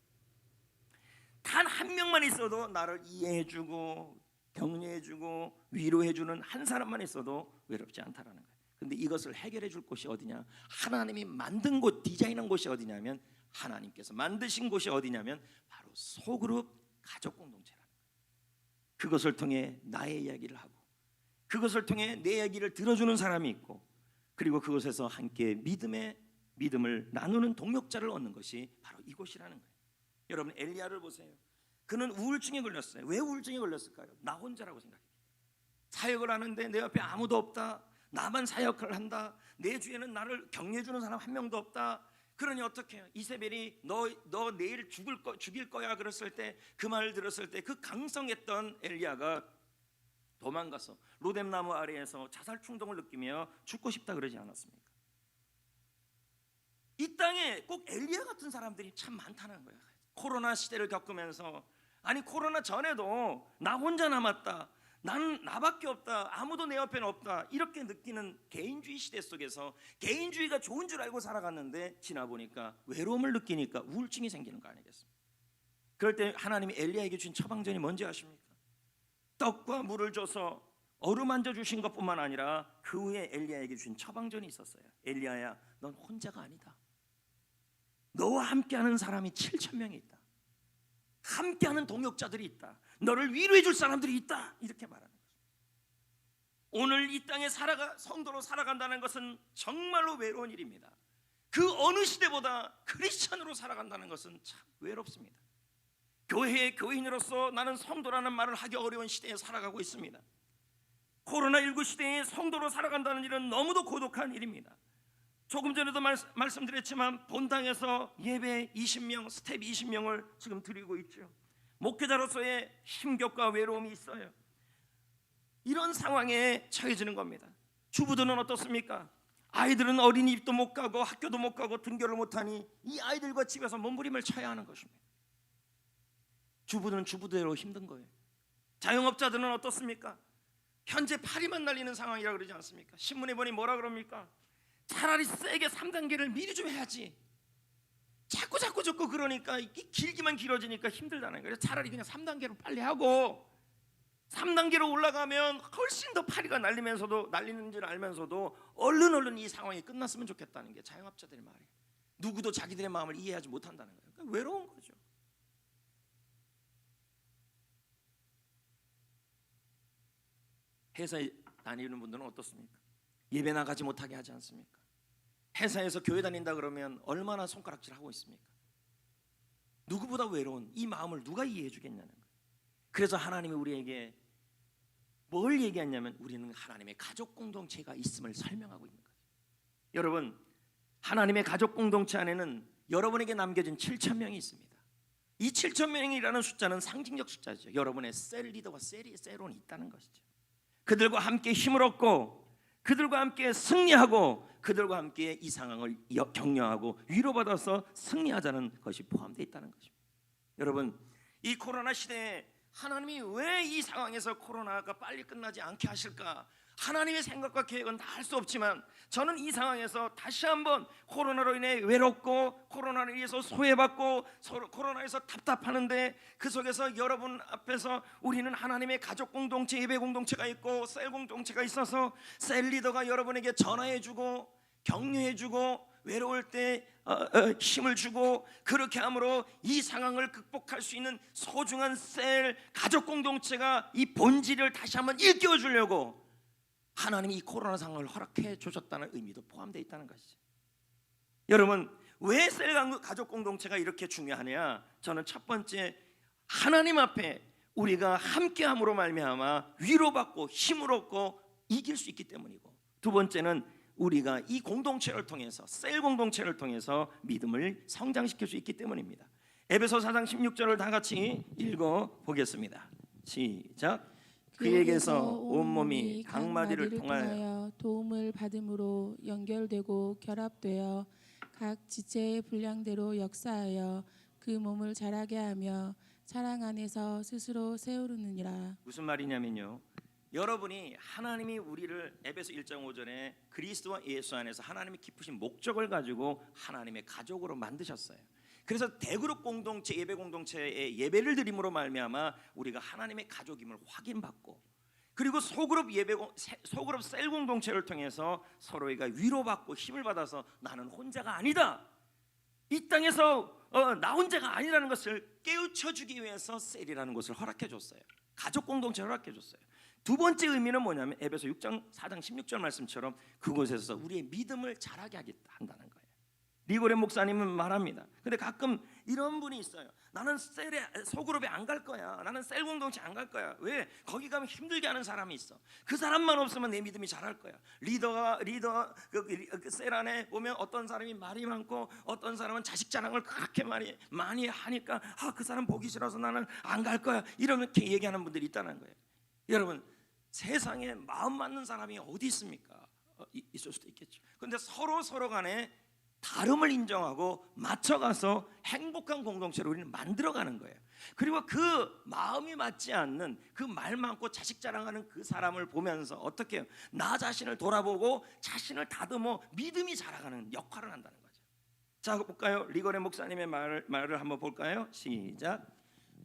단 한 명만 있어도 나를 이해해주고 격려해주고 위로해주는 한 사람만 있어도 외롭지 않다라는 거예요. 그런데 이것을 해결해 줄 곳이 어디냐? 하나님이 만든 곳, 디자인한 곳이 어디냐면, 하나님께서 만드신 곳이 어디냐면 바로 소그룹 가족 공동체라는 거예요. 그것을 통해 나의 이야기를 하고, 그것을 통해 내 이야기를 들어주는 사람이 있고, 그리고 그곳에서 함께 믿음을 나누는 동역자를 얻는 것이 바로 이곳이라는 거예요. 여러분, 엘리야를 보세요. 그는 우울증에 걸렸어요. 왜 우울증에 걸렸을까요? 나 혼자라고 생각해요. 사역을 하는데 내 옆에 아무도 없다. 나만 사역을 한다. 내 주위에는 나를 격려해주는 사람 한 명도 없다. 그러니 어떻게 해요? 이세벨이 너 내일 죽일 거야 그랬을 때, 그 말을 들었을 때 그 강성했던 엘리야가 도망가서 로뎀나무 아래에서 자살 충동을 느끼며 죽고 싶다 그러지 않았습니까? 이 땅에 꼭 엘리야 같은 사람들이 참 많다는 거예요. 코로나 시대를 겪으면서, 아니 코로나 전에도 나 혼자 남았다, 나는 나밖에 없다, 아무도 내 옆에는 없다, 이렇게 느끼는 개인주의 시대 속에서 개인주의가 좋은 줄 알고 살아갔는데 지나보니까 외로움을 느끼니까 우울증이 생기는 거 아니겠습니까? 그럴 때 하나님이 엘리야에게 주신 처방전이 뭔지 아십니까? 떡과 물을 줘서 어루만져 주신 것뿐만 아니라 그 후에 엘리야에게 주신 처방전이 있었어요. 엘리야야, 넌 혼자가 아니다. 너와 함께하는 사람이 7,000명이 있다. 함께하는 동역자들이 있다. 너를 위로해 줄 사람들이 있다. 이렇게 말하는 거죠. 오늘 이 땅에 성도로 살아간다는 것은 정말로 외로운 일입니다. 그 어느 시대보다 크리스천으로 살아간다는 것은 참 외롭습니다. 교회의 교인으로서 나는 성도라는 말을 하기 어려운 시대에 살아가고 있습니다. 코로나19 시대에 성도로 살아간다는 일은 너무도 고독한 일입니다. 조금 전에도 말씀드렸지만 본당에서 예배 20명, 스텝 20명을 지금 드리고 있죠. 목회자로서의 힘겹과 외로움이 있어요. 이런 상황에 처해지는 겁니다. 주부들은 어떻습니까? 아이들은 어린이집도 못 가고 학교도 못 가고 등교를 못하니 이 아이들과 집에서 몸부림을 쳐야 하는 것입니다. 주부들은 주부대로 힘든 거예요. 자영업자들은 어떻습니까? 현재 파리만 날리는 상황이라고 그러지 않습니까? 신문에 보니 뭐라 그럽니까? 차라리 세게 3단계를 미리 좀 해야지. 자꾸 그러니까 길기만 길어지니까 힘들다는 거예요. 차라리 그냥 3단계로 빨리 하고 3단계로 올라가면 훨씬 더 파리가 날리는 줄 알면서도 얼른 이 상황이 끝났으면 좋겠다는 게 자영업자들의 말이에요. 누구도 자기들의 마음을 이해하지 못한다는 거예요. 그러니까 외로운 거죠. 회사에 다니는 분들은 어떻습니까? 예배 나가지 못하게 하지 않습니까? 회사에서 교회 다닌다 그러면 얼마나 손가락질 하고 있습니까? 누구보다 외로운 이 마음을 누가 이해해 주겠냐는 거예요. 그래서 하나님이 우리에게 뭘 얘기했냐면 우리는 하나님의 가족 공동체가 있음을 설명하고 있는 거예요. 여러분, 하나님의 가족 공동체 안에는 여러분에게 남겨진 7,000명이 있습니다. 이 7,000명이라는 숫자는 상징적 숫자죠. 여러분의 셀 리더와 셀론이 있다는 것이죠. 그들과 함께 힘을 얻고 그들과 함께 승리하고 그들과 함께 이 상황을 격려하고 위로받아서 승리하자는 것이 포함되어 있다는 것입니다. 여러분, 이 코로나 시대에 하나님이 왜 이 상황에서 코로나가 빨리 끝나지 않게 하실까? 하나님의 생각과 계획은 다 알 수 없지만 저는 이 상황에서 다시 한번 코로나로 인해 외롭고 코로나로 인해서 소외받고 코로나에서 답답하는데 그 속에서 여러분 앞에서 우리는 하나님의 가족 공동체, 예배 공동체가 있고 셀 공동체가 있어서 셀 리더가 여러분에게 전화해주고 격려해주고 외로울 때 힘을 주고 그렇게 함으로 이 상황을 극복할 수 있는 소중한 셀 가족 공동체가 이 본질을 다시 한번 일깨워 주려고 하나님이 이 코로나 상황을 허락해 주셨다는 의미도 포함되어 있다는 것이죠. 여러분, 왜 셀 가족 공동체가 이렇게 중요하냐? 저는 첫 번째, 하나님 앞에 우리가 함께함으로 말미암아 위로받고 힘을 얻고 이길 수 있기 때문이고, 두 번째는 우리가 이 공동체를 통해서 셀 공동체를 통해서 믿음을 성장시킬 수 있기 때문입니다. 에베소 4장 16절을 다 같이 읽어 보겠습니다. 시작. 그에게서 온몸이 각 마디를 통하여 도움을 받음으로 연결되고 결합되어 각 지체의 분량대로 역사하여 그 몸을 자라게 하며 사랑 안에서 스스로 세우느니라. 무슨 말이냐면요, 여러분이 하나님이 우리를 에베소 1장 5절에 그리스도와 예수 안에서 하나님이 기쁘신 목적을 가지고 하나님의 가족으로 만드셨어요. 그래서 대그룹 공동체, 예배 공동체의 예배를 드림으로 말미암아 우리가 하나님의 가족임을 확인받고, 그리고 소그룹 셀 공동체를 통해서 서로가 위로받고 힘을 받아서 나는 혼자가 아니다, 이 땅에서 나 혼자가 아니라는 것을 깨우쳐주기 위해서 셀이라는 것을 허락해 줬어요. 가족 공동체를 허락해 줬어요. 두 번째 의미는 뭐냐면 에베소 4장 16절 말씀처럼 그곳에서 우리의 믿음을 자라게 한다는 거예요. 리고렌 목사님은 말합니다. 근데 가끔 이런 분이 있어요. 나는 소그룹에 안 갈 거야. 나는 셀 공동체 안 갈 거야. 왜? 거기 가면 힘들게 하는 사람이 있어. 그 사람만 없으면 내 믿음이 자랄 거야. 셀 안에 보면 어떤 사람이 말이 많고 어떤 사람은 자식 자랑을 그렇게 많이 하니까 그 사람 보기 싫어서 나는 안 갈 거야, 이렇게 얘기하는 분들이 있다는 거예요. 여러분, 세상에 마음 맞는 사람이 어디 있습니까? 있을 수도 있겠죠. 그런데 서로 간에 다름을 인정하고 맞춰가서 행복한 공동체를 우리는 만들어가는 거예요. 그리고 그 마음이 맞지 않는 그 말 많고 자식 자랑하는 그 사람을 보면서 어떻게 해요? 나 자신을 돌아보고 자신을 다듬어 믿음이 자라가는 역할을 한다는 거죠. 자, 볼까요? 리고렌 목사님의 말을 한번 볼까요? 시작.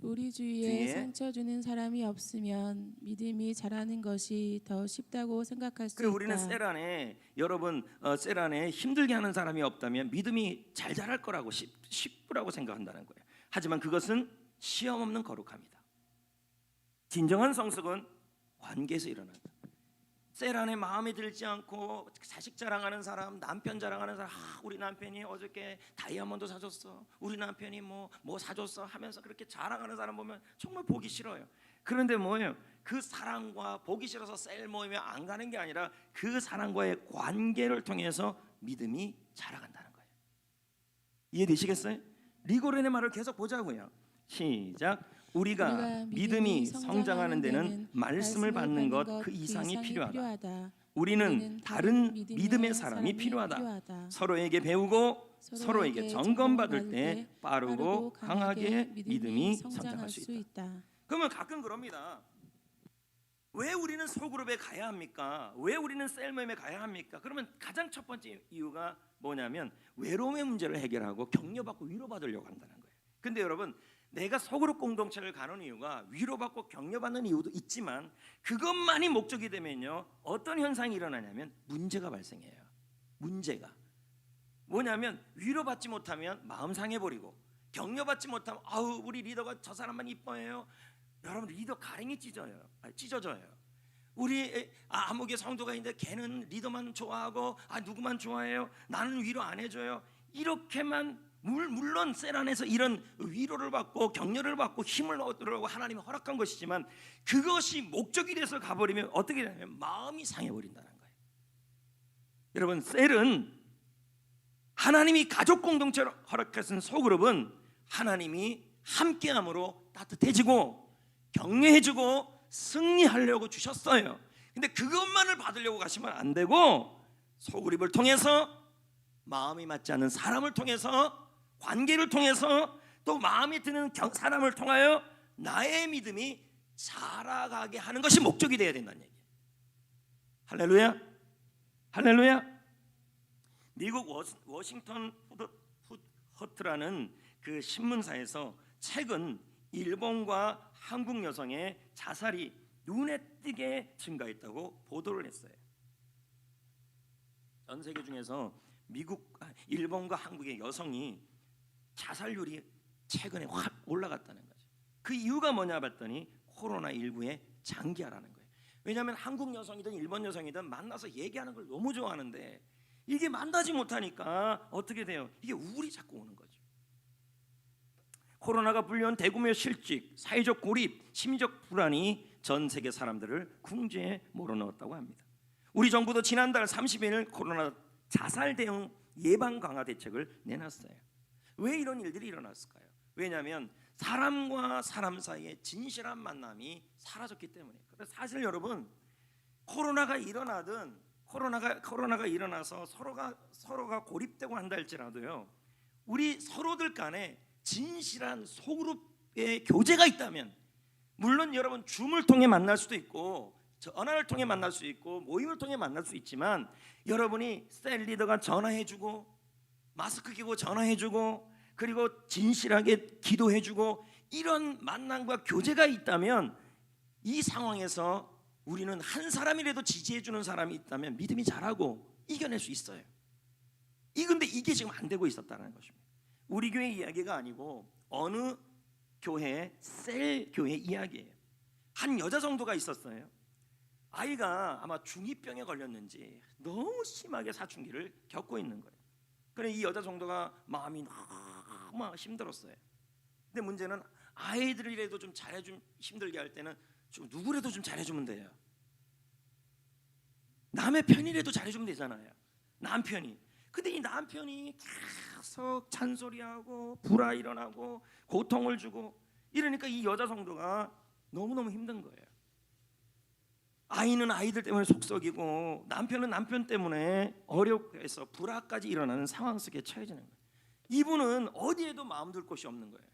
우리 주위에 상처 주는 사람이 없으면 믿음이 자라는 것이 더 쉽다고 생각할 수 있다. 그리고 우리는 셀 안에 여러분 셀 안에 힘들게 하는 사람이 없다면 믿음이 잘 자랄 거라고 쉽다고 생각한다는 거예요. 하지만 그것은 시험 없는 거룩함이다. 진정한 성숙은 관계에서 일어난다. 셀 안에 마음에 들지 않고 자식 자랑하는 사람, 남편 자랑하는 사람, 우리 남편이 어저께 다이아몬드 사줬어, 우리 남편이 뭐 사줬어 하면서 그렇게 자랑하는 사람 보면 정말 보기 싫어요. 그런데 뭐예요? 그 사랑과 보기 싫어서 셀 모임에 안 가는 게 아니라 그 사랑과의 관계를 통해서 믿음이 자라간다는 거예요. 이해되시겠어요? 리고렌의 말을 계속 보자고요. 시작. 우리가 믿음이 성장하는 데는 말씀을 받는 것 그 이상이 필요하다. 우리는 다른 믿음의 사람이 필요하다. 서로에게 배우고 서로에게 점검받을 때 빠르고 강하게 믿음이 성장할 수 있다. 그러면 가끔 그럽니다. 왜 우리는 소그룹에 가야 합니까? 왜 우리는 셀 모임에 가야 합니까? 그러면 가장 첫 번째 이유가 뭐냐면 외로움의 문제를 해결하고 격려받고 위로받으려고 한다는 거예요. 근데 여러분, 내가 소그룹 공동체를 가는 이유가 위로받고 격려받는 이유도 있지만 그것만이 목적이 되면요, 어떤 현상이 일어나냐면 문제가 발생해요. 문제가 뭐냐면 위로받지 못하면 마음 상해버리고, 격려받지 못하면 아우 우리 리더가 저 사람만 이뻐해요. 여러분, 리더 가랭이 찢어져요. 우리 아무개 성도가 있는데 걔는 리더만 좋아하고 누구만 좋아해요. 나는 위로 안 해줘요. 이렇게만, 물론 셀 안에서 이런 위로를 받고 격려를 받고 힘을 얻으려고 하나님이 허락한 것이지만 그것이 목적이 돼서 가버리면 어떻게 되냐면 마음이 상해버린다는 거예요. 여러분, 셀은 하나님이 가족 공동체로 허락하신 소그룹은 하나님이 함께함으로 따뜻해지고 격려해주고 승리하려고 주셨어요. 근데 그것만을 받으려고 가시면 안 되고 소그룹을 통해서, 마음이 맞지 않는 사람을 통해서, 관계를 통해서, 또 마음에 드는 사람을 통하여 나의 믿음이 자라가게 하는 것이 목적이 되어야 된다는 얘기예요. 할렐루야. 할렐루야. 미국 워싱턴 허트라는 그 신문사에서 최근 일본과 한국 여성의 자살이 눈에 띄게 증가했다고 보도를 했어요. 전 세계 중에서 일본과 한국의 여성이 자살률이 최근에 확 올라갔다는 거죠. 그 이유가 뭐냐 봤더니 코로나19의 장기화라는 거예요. 왜냐하면 한국 여성이든 일본 여성이든 만나서 얘기하는 걸 너무 좋아하는데 이게 만나지 못하니까 어떻게 돼요? 이게 우울이 자꾸 오는 거죠. 코로나가 불려온 대규모 실직, 사회적 고립, 심리적 불안이 전 세계 사람들을 궁지에 몰아넣었다고 합니다. 우리 정부도 지난달 30일 코로나 자살 대응 예방 강화 대책을 내놨어요. 왜 이런 일들이 일어났을까요? 왜냐하면 사람과 사람 사이의 진실한 만남이 사라졌기 때문에. 그래서 사실 여러분, 코로나가 일어나서 서로가 고립되고 한다 할지라도요, 우리 서로들 간에 진실한 소그룹의 교제가 있다면, 물론 여러분 줌을 통해 만날 수도 있고 전화를 통해 만날 수 있고 모임을 통해 만날 수 있지만, 여러분이 셀 리더가 전화해주고 마스크 끼고 전화해주고 그리고 진실하게 기도해주고 이런 만남과 교제가 있다면, 이 상황에서 우리는 한 사람이라도 지지해주는 사람이 있다면 믿음이 자라고 이겨낼 수 있어요. 근데 이게 지금 안 되고 있었다는 것입니다. 우리 교회 이야기가 아니고 어느 교회, 셀 교회 이야기예요. 한 여자 정도가 있었어요. 아이가 아마 중2병에 걸렸는지 너무 심하게 사춘기를 겪고 있는 거예요. 그래 이 여자 정도가 마음이 너무 힘들었어요. 근데 문제는 아이들이라도 좀 잘해주면, 힘들게 할 때는 좀 누구라도 좀 잘해주면 돼요. 남의 편이라도 잘해주면 되잖아요, 남편이. 근데 이 남편이 계속 잔소리하고 불화 일어나고 고통을 주고 이러니까 이 여자 성도가 너무너무 힘든 거예요. 아이는 아이들 때문에 속썩이고 남편은 남편 때문에 어렵게 해서 불화까지 일어나는 상황 속에 처해지는 거예요. 이분은 어디에도 마음 둘 곳이 없는 거예요.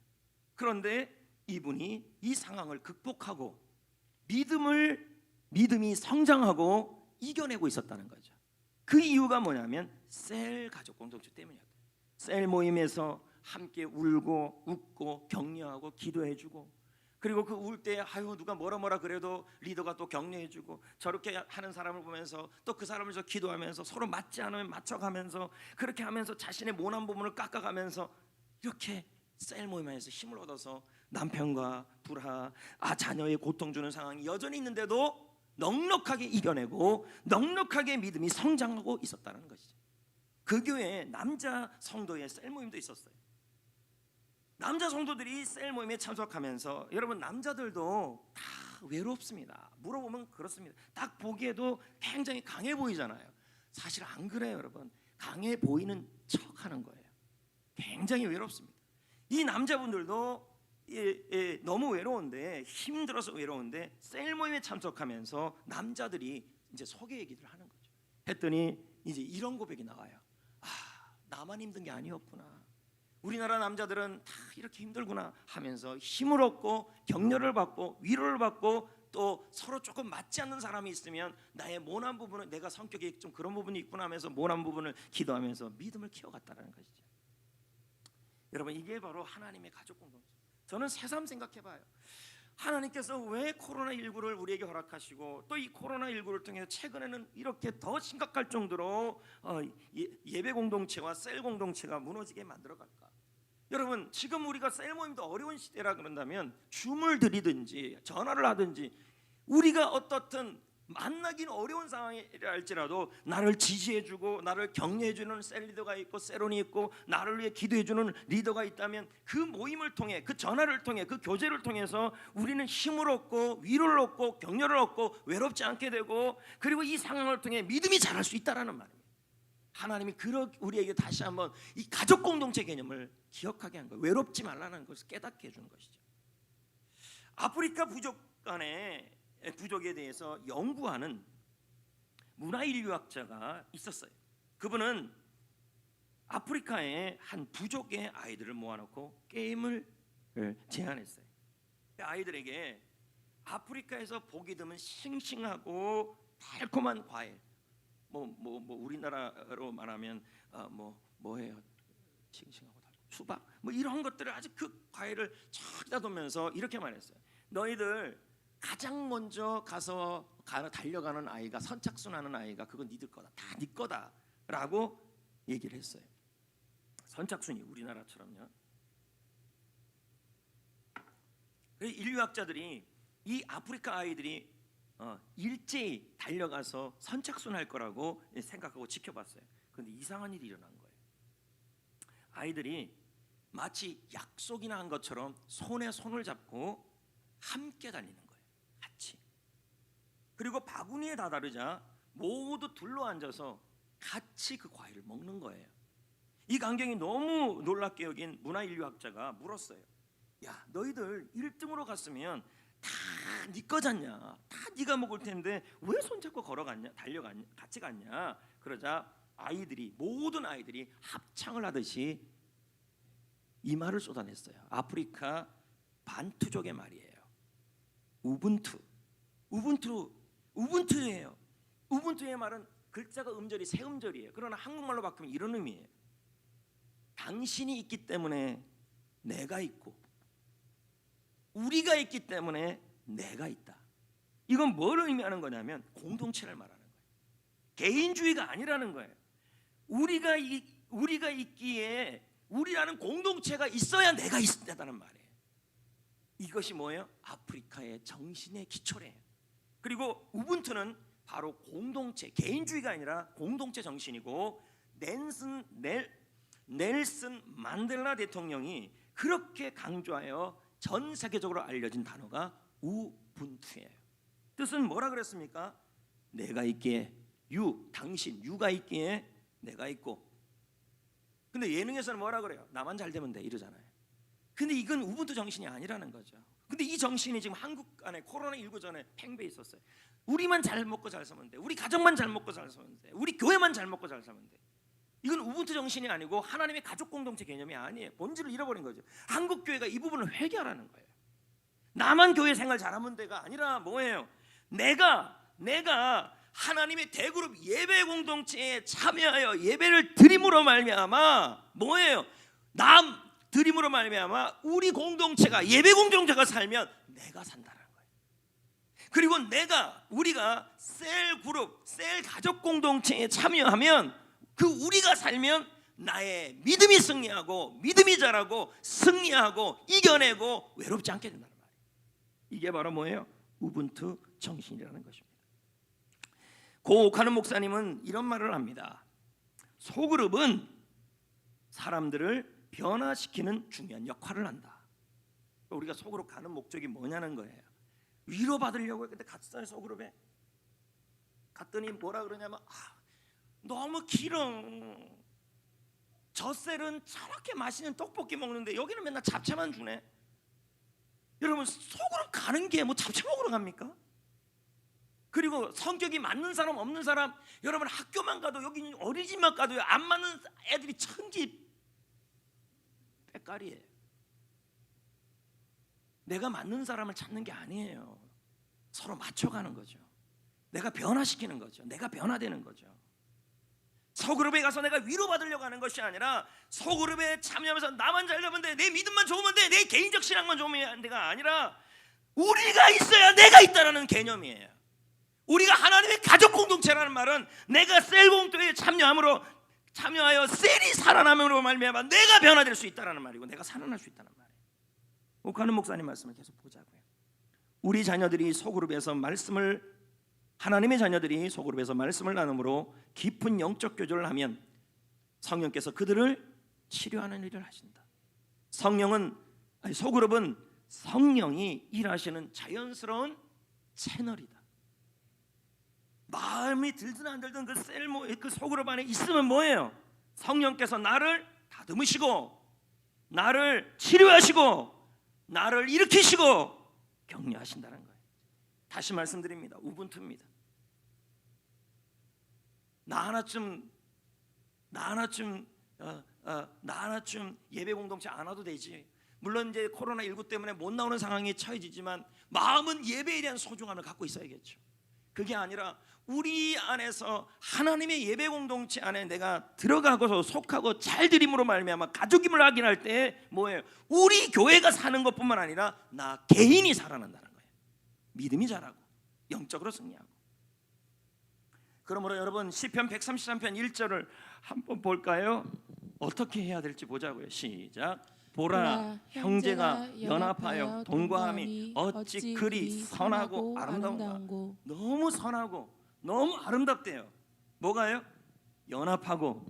그런데 이분이 이 상황을 극복하고 믿음이 성장하고 이겨내고 있었다는 거죠. 그 이유가 뭐냐면 셀 가족 공동체 때문이었어요. 셀 모임에서 함께 울고 웃고 격려하고 기도해주고, 그리고 그 울 때 누가 뭐라 그래도 리더가 또 격려해주고, 저렇게 하는 사람을 보면서 또 그 사람을 기도하면서 서로 맞지 않으면 맞춰가면서, 그렇게 하면서 자신의 모난 부분을 깎아가면서 이렇게 셀 모임 안에서 힘을 얻어서 남편과 불화, 자녀의 고통 주는 상황이 여전히 있는데도 넉넉하게 이겨내고 넉넉하게 믿음이 성장하고 있었다는 것이죠. 그 교회에 남자 성도의 셀 모임도 있었어요. 남자 성도들이 셀 모임에 참석하면서, 여러분 남자들도 다 외롭습니다. 물어보면 그렇습니다. 딱 보기에도 굉장히 강해 보이잖아요. 사실 안 그래요, 여러분. 강해 보이는 척하는 거예요. 굉장히 외롭습니다. 이 남자분들도 너무 외로운데, 힘들어서 외로운데 셀 모임에 참석하면서 남자들이 이제 소개 얘기를 하는 거죠. 했더니 이제 이런 고백이 나와요. 나만 힘든 게 아니었구나. 우리나라 남자들은 다 이렇게 힘들구나 하면서 힘을 얻고 격려를 받고 위로를 받고, 또 서로 조금 맞지 않는 사람이 있으면 나의 모난 부분은, 내가 성격이 좀 그런 부분이 있구나 하면서 모난 부분을 기도하면서 믿음을 키워갔다는 것이죠. 여러분, 이게 바로 하나님의 가족 공동체. 저는 새삼 생각해봐요. 하나님께서 왜 코로나19를 우리에게 허락하시고, 또 이 코로나19를 통해서 최근에는 이렇게 더 심각할 정도로 예배 공동체와 셀 공동체가 무너지게 만들어갈까? 여러분, 지금 우리가 셀 모임도 어려운 시대라 그런다면 줌을 들이든지 전화를 하든지, 우리가 어떻든 만나기는 어려운 상황이라 할지라도 나를 지지해주고 나를 격려해주는 셀 리더가 있고 셀원이 있고 나를 위해 기도해주는 리더가 있다면, 그 모임을 통해, 그 전화를 통해, 그 교제를 통해서 우리는 힘을 얻고 위로를 얻고 격려를 얻고 외롭지 않게 되고, 그리고 이 상황을 통해 믿음이 자랄 수 있다라는 말입니다. 하나님이 우리에게 다시 한번 이 가족 공동체 개념을 기억하게 한 거예요. 외롭지 말라는 것을 깨닫게 해주는 것이죠. 아프리카 부족 간의 부족에 대해서 연구하는 문화인류학자가 있었어요. 그분은 아프리카의 한 부족의 아이들을 모아놓고 게임을 제안했어요. 아이들에게 아프리카에서 보기 드문 싱싱하고 달콤한 과일, 우리나라로 말하면 뭐예요? 싱싱하고 달콤, 수박, 이런 것들을, 아주 그 과일을 쫙 따두면서 이렇게 말했어요. 너희들 가장 먼저 가서 달려가는 아이가, 선착순하는 아이가, 그건 니들 거다, 다 네 거다라고 얘기를 했어요. 선착순이 우리나라처럼요. 인류학자들이 이 아프리카 아이들이 일제히 달려가서 선착순할 거라고 생각하고 지켜봤어요. 그런데 이상한 일이 일어난 거예요. 아이들이 마치 약속이나 한 것처럼 손에 손을 잡고 함께 달리는 거예요. 같이. 그리고 바구니에 다다르자 모두 둘러앉아서 같이 그 과일을 먹는 거예요. 이 광경이 너무 놀랍게 여긴 문화인류학자가 물었어요. 야, 너희들 1등으로 갔으면 다 네 거잖냐, 다 네가 먹을 텐데 왜 손잡고 걸어갔냐, 달려갔냐, 같이 갔냐. 그러자 모든 아이들이 합창을 하듯이 이 말을 쏟아냈어요. 아프리카 반투족의 말이에요. 우분투예요. 우분투의 말은 글자가 음절이 세 음절이에요. 그러나 한국말로 바꾸면 이런 의미예요. 당신이 있기 때문에 내가 있고, 우리가 있기 때문에 내가 있다. 이건 뭘 의미하는 거냐면 공동체를 말하는 거예요. 개인주의가 아니라는 거예요. 우리가 있기에 우리라는 공동체가 있어야 내가 있다는 말이에요. 이것이 뭐예요? 아프리카의 정신의 기초래요. 그리고 우분투는 바로 공동체, 개인주의가 아니라 공동체 정신이고, 넬슨 만델라 대통령이 그렇게 강조하여 전 세계적으로 알려진 단어가 우분투예요. 뜻은 뭐라 그랬습니까? 내가 있기에 당신, 유가 있기에 내가 있고. 근데 예능에서는 뭐라 그래요? 나만 잘 되면 돼 이러잖아요. 근데 이건 우분투 정신이 아니라는 거죠. 근데 이 정신이 지금 한국 안에 코로나19 전에 팽배해 있었어요. 우리만 잘 먹고 잘 살면 돼, 우리 가정만 잘 먹고 잘 살면 돼, 우리 교회만 잘 먹고 잘 살면 돼. 이건 우분투 정신이 아니고 하나님의 가족 공동체 개념이 아니에요. 본질을 잃어버린 거죠. 한국 교회가 이 부분을 회개하라는 거예요. 나만 교회 생활 잘하면 돼가 아니라 뭐예요? 내가 하나님의 대그룹 예배 공동체에 참여하여 예배를 드림으로 말미암아 뭐예요? 드림으로 말미암아 우리 공동체가, 예배 공동체가 살면 내가 산다는 거예요. 그리고 우리가 셀 그룹, 셀 가족 공동체에 참여하면, 그 우리가 살면 나의 믿음이 승리하고 믿음이 자라고 승리하고 이겨내고 외롭지 않게 된다는 말이에요. 이게 바로 뭐예요? 우분투 정신이라는 것입니다. 고 오카노 목사님은 이런 말을 합니다. 소그룹은 사람들을 변화시키는 중요한 역할을 한다. 우리가 소그룹 가는 목적이 뭐냐는 거예요. 위로받으려고. 근데 갔어요. 소그룹에 갔더니 뭐라 그러냐면 너무 길어. 저 셀은 저렇게 맛있는 떡볶이 먹는데 여기는 맨날 잡채만 주네. 여러분, 소그룹 가는 게 뭐 잡채 먹으러 갑니까? 그리고 성격이 맞는 사람 없는 사람, 여러분 학교만 가도 여기 어린이집만 가도 안 맞는 애들이 천지 빽깔이에요. 내가 맞는 사람을 찾는 게 아니에요. 서로 맞춰가는 거죠. 내가 변화시키는 거죠. 내가 변화되는 거죠. 소그룹에 가서 내가 위로받으려고 하는 것이 아니라 소그룹에 참여하면서 나만 잘 되면 돼, 내 믿음만 좋으면 돼, 내 개인적 신앙만 좋으면 돼가 아니라 우리가 있어야 내가 있다라는 개념이에요. 우리가 하나님의 가족 공동체라는 말은 내가 셀 공동체에 참여하여 셀이 살아남으로 말미암아 내가 변화될 수 있다라는 말이고 내가 살아날 수 있다는 말이에요. 오카노 목사님 말씀을 계속 보자고요. 우리 자녀들이 소그룹에서 하나님의 자녀들이 소그룹에서 말씀을 나눔으로 깊은 영적 교조를 하면 성령께서 그들을 치료하는 일을 하신다. 소그룹은 성령이 일하시는 자연스러운 채널이다. 마음이 들든 안 들든 그 소그룹 안에 있으면 뭐예요? 성령께서 나를 다듬으시고 나를 치료하시고 나를 일으키시고 격려하신다는 거예요. 다시 말씀드립니다. 우분투입니다. 나 하나쯤 예배 공동체 안 와도 되지. 물론 이제 코로나19 때문에 못 나오는 상황에 처해지지만 마음은 예배에 대한 소중함을 갖고 있어야겠죠. 그게 아니라 우리 안에서 하나님의 예배 공동체 안에 내가 들어가고서 속하고 잘 드림으로 말미암아 가족임을 확인할 때 뭐예요? 우리 교회가 사는 것뿐만 아니라 나 개인이 살아난다는 거예요. 믿음이 자라고 영적으로 승리하고. 그러므로 여러분 시편 133편 1절을 한번 볼까요? 어떻게 해야 될지 보자고요. 시작. 보라, 형제가 연합하여 동거함이 어찌 그리 선하고 아름다운가. 너무 선하고 너무 아름답대요. 뭐가요? 연합하고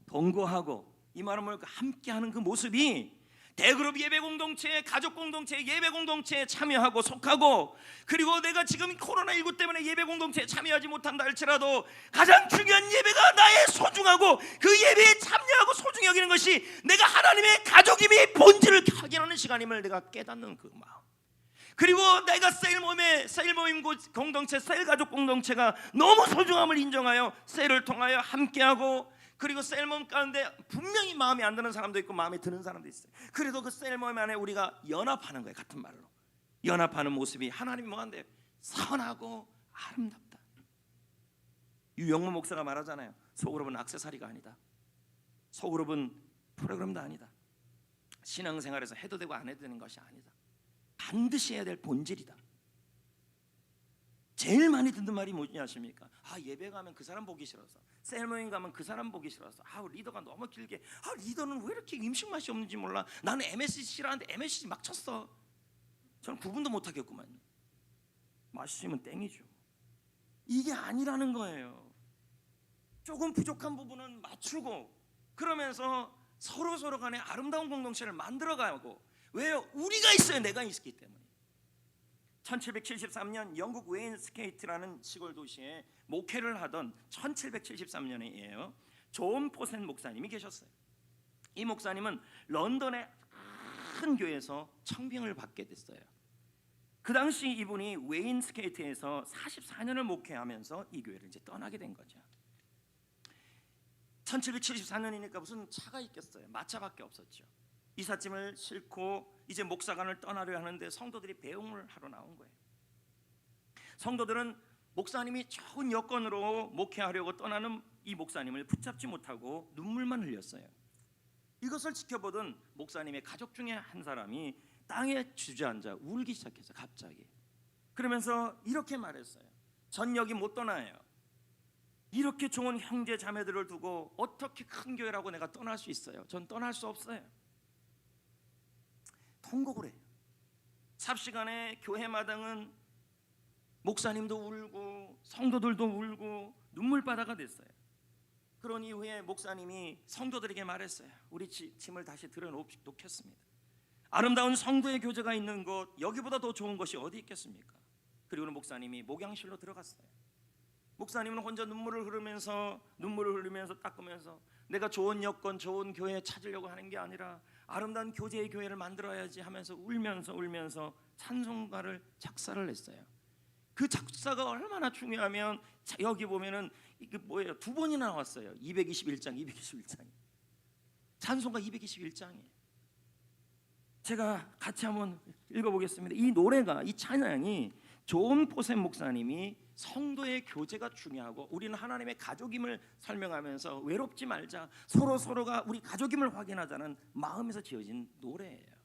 동거하고, 이 말은 뭘까? 함께하는 그 모습이 대그룹 예배 공동체, 가족 공동체, 예배 공동체에 참여하고 속하고, 그리고 내가 지금 코로나19 때문에 예배 공동체에 참여하지 못한다 할지라도 가장 중요한 예배가 나의 소중하고 그 예배에 참여하고 소중히 여기는 것이 내가 하나님의 가족임이 본질을 확인하는 시간임을 내가 깨닫는 그 마음. 그리고 내가 셀 모임 공동체, 셀 가족 공동체가 너무 소중함을 인정하여 셀을 통하여 함께하고, 그리고 셀 모임 가운데 분명히 마음에 안 드는 사람도 있고 마음에 드는 사람도 있어요. 그래도 그 셀 모임 안에 우리가 연합하는 거예요. 같은 말로 연합하는 모습이 하나님이 뭐한대요? 선하고 아름답다. 유영모 목사가 말하잖아요. 소그룹은 액세서리가 아니다. 소그룹은 프로그램도 아니다. 신앙생활에서 해도 되고 안 해도 되는 것이 아니다. 반드시 해야 될 본질이다. 제일 많이 듣는 말이 뭐냐 아십니까? 예배 가면 그 사람 보기 싫어서, 셀모임 가면 그 사람 보기 싫어서, 리더가 너무 길게, 리더는 왜 이렇게 음식 맛이 없는지 몰라, 나는 MSG 싫어하는데 MSG 막 쳤어. 저는 구분도 못 하겠구만. 맛있으면 땡이죠. 이게 아니라는 거예요. 조금 부족한 부분은 맞추고, 그러면서 서로 간에 아름다운 공동체를 만들어가고. 왜요? 우리가 있어요. 내가 있기 때문에. 1773년 영국 웨인스케이트라는 시골 도시에 목회를 하던 1773년이에요. 존 포센 목사님이 계셨어요. 이 목사님은 런던의 큰 교회에서 청빙을 받게 됐어요. 그 당시 이분이 웨인스케이트에서 44년을 목회하면서 이 교회를 이제 떠나게 된 거죠. 1774년이니까 무슨 차가 있겠어요. 마차밖에 없었죠. 이삿짐을 싣고 이제 목사관을 떠나려 하는데 성도들이 배웅을 하러 나온 거예요. 성도들은 목사님이 좋은 여건으로 목회하려고 떠나는 이 목사님을 붙잡지 못하고 눈물만 흘렸어요. 이것을 지켜보던 목사님의 가족 중에 한 사람이 땅에 주저앉아 울기 시작했어요. 갑자기. 그러면서 이렇게 말했어요. 전 여기 못 떠나요. 이렇게 좋은 형제 자매들을 두고 어떻게 큰 교회라고 내가 떠날 수 있어요? 전 떠날 수 없어요. 통곡을 해요. 삽시간에 교회 마당은 목사님도 울고 성도들도 울고 눈물바다가 됐어요. 그런 이후에 목사님이 성도들에게 말했어요. 우리 짐을 다시 들어놓겠습니다. 아름다운 성도의 교제가 있는 곳, 여기보다 더 좋은 것이 어디 있겠습니까? 그리고는 목사님이 목양실로 들어갔어요. 목사님은 혼자 눈물을 흐르면서 닦으면서 내가 좋은 여건, 좋은 교회 찾으려고 하는 게 아니라 아름다운 교제의 교회를 만들어야지 하면서 울면서 찬송가를 작사를 했어요. 그 작사가 얼마나 중요하면 여기 보면은 이게 뭐예요? 2번이나 나왔어요. 221장이 찬송가 221장이에요. 제가 같이 한번 읽어보겠습니다. 이 노래가, 이 찬양이 존 포셈 목사님이 성도의 교제가 중요하고 우리는 하나님의 가족임을 설명하면서 외롭지 말자, 서로가 우리 가족임을 확인하자는 마음에서 지어진 노래예요.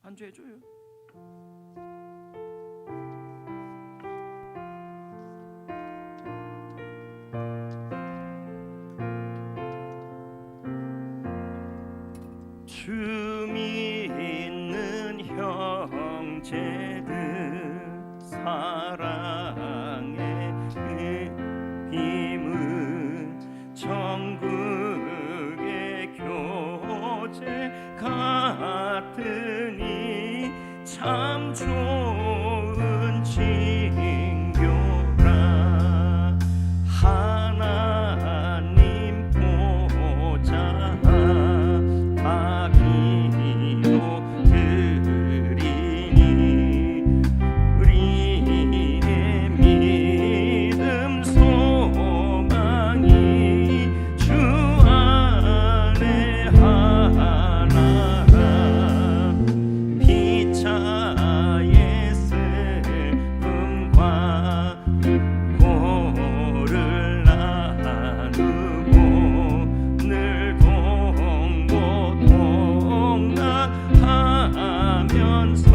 반주해줘요. 춤이 있는 형제들 사랑의 힘은 천국의 교제 같으니 참 좋은 징교라. 하나님 보자 기도 드리니 우리의 믿음 소망이 주 안에 하나라. 피차의 슬픔과 고를 나누고 늘 하면서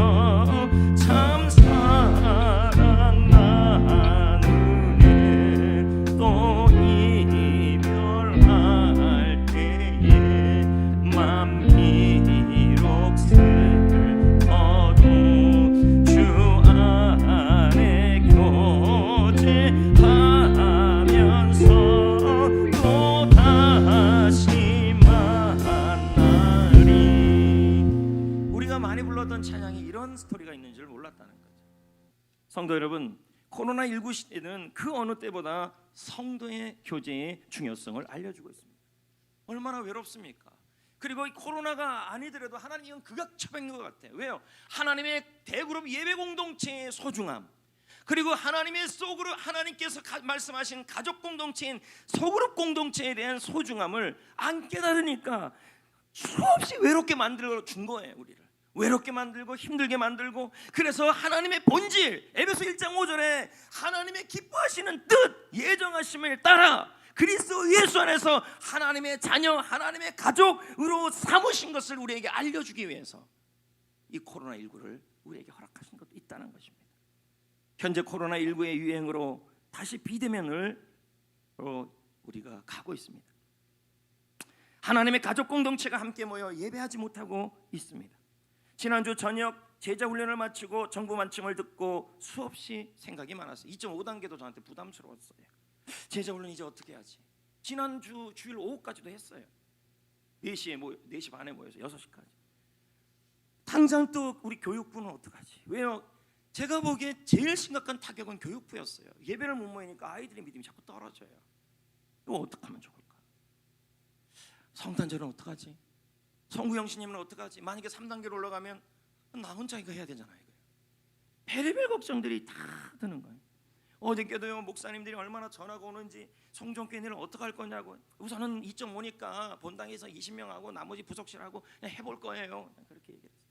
참 사랑 나누네. 또 이별할 때에 맘 비록 슬퍼도 주 안에 교제하면서 또 다시 만나리. 우리가 많이 불렀던 찬양이 이런 스토리가 있는 줄 몰랐다는 거죠. 성도 여러분, 코로나19 시대는 그 어느 때보다 성도의 교제의 중요성을 알려주고 있습니다. 얼마나 외롭습니까? 그리고 이 코로나가 아니더라도 하나님은 극악처백인 것 같아요. 왜요? 하나님의 대그룹 예배 공동체의 소중함, 그리고 하나님의 소그룹, 하나님께서 말씀하신 가족 공동체인 소그룹 공동체에 대한 소중함을 안 깨달으니까 수없이 외롭게 만들어 준 거예요. 우리를 외롭게 만들고 힘들게 만들고. 그래서 하나님의 본질, 에베소 1장 5절에 하나님의 기뻐하시는 뜻, 예정하심을 따라 그리스도 예수 안에서 하나님의 자녀, 하나님의 가족으로 삼으신 것을 우리에게 알려주기 위해서 이 코로나19를 우리에게 허락하신 것도 있다는 것입니다. 현재 코로나19의 유행으로 다시 비대면을 우리가 가고 있습니다. 하나님의 가족 공동체가 함께 모여 예배하지 못하고 있습니다. 지난주 저녁 제자 훈련을 마치고 정부 만청을 듣고 수없이 생각이 많았어요. 2.5단계도 저한테 부담스러웠어요. 제자 훈련 이제 어떻게 하지? 지난주 주일 오후까지도 했어요. 4시 반에 모여서 6시까지. 당장 또 우리 교육부는 어떡하지? 왜요? 제가 보기에 제일 심각한 타격은 교육부였어요. 예배를 못 모이니까 아이들의 믿음이 자꾸 떨어져요. 이거 어떻게 하면 좋을까? 성탄절은 어떡하지? 성구영신님은 어떡하지? 만약에 3단계로 올라가면 나 혼자 이거 해야 되잖아요. 별의별 걱정들이 다 드는 거예요. 어저께도요, 목사님들이 얼마나 전화가 오는지 성전교회를 어떻게 할 거냐고. 우선은 2.5니까 본당에서 20명하고 나머지 부속실하고 그냥 해볼 거예요. 그렇게 얘기했어요.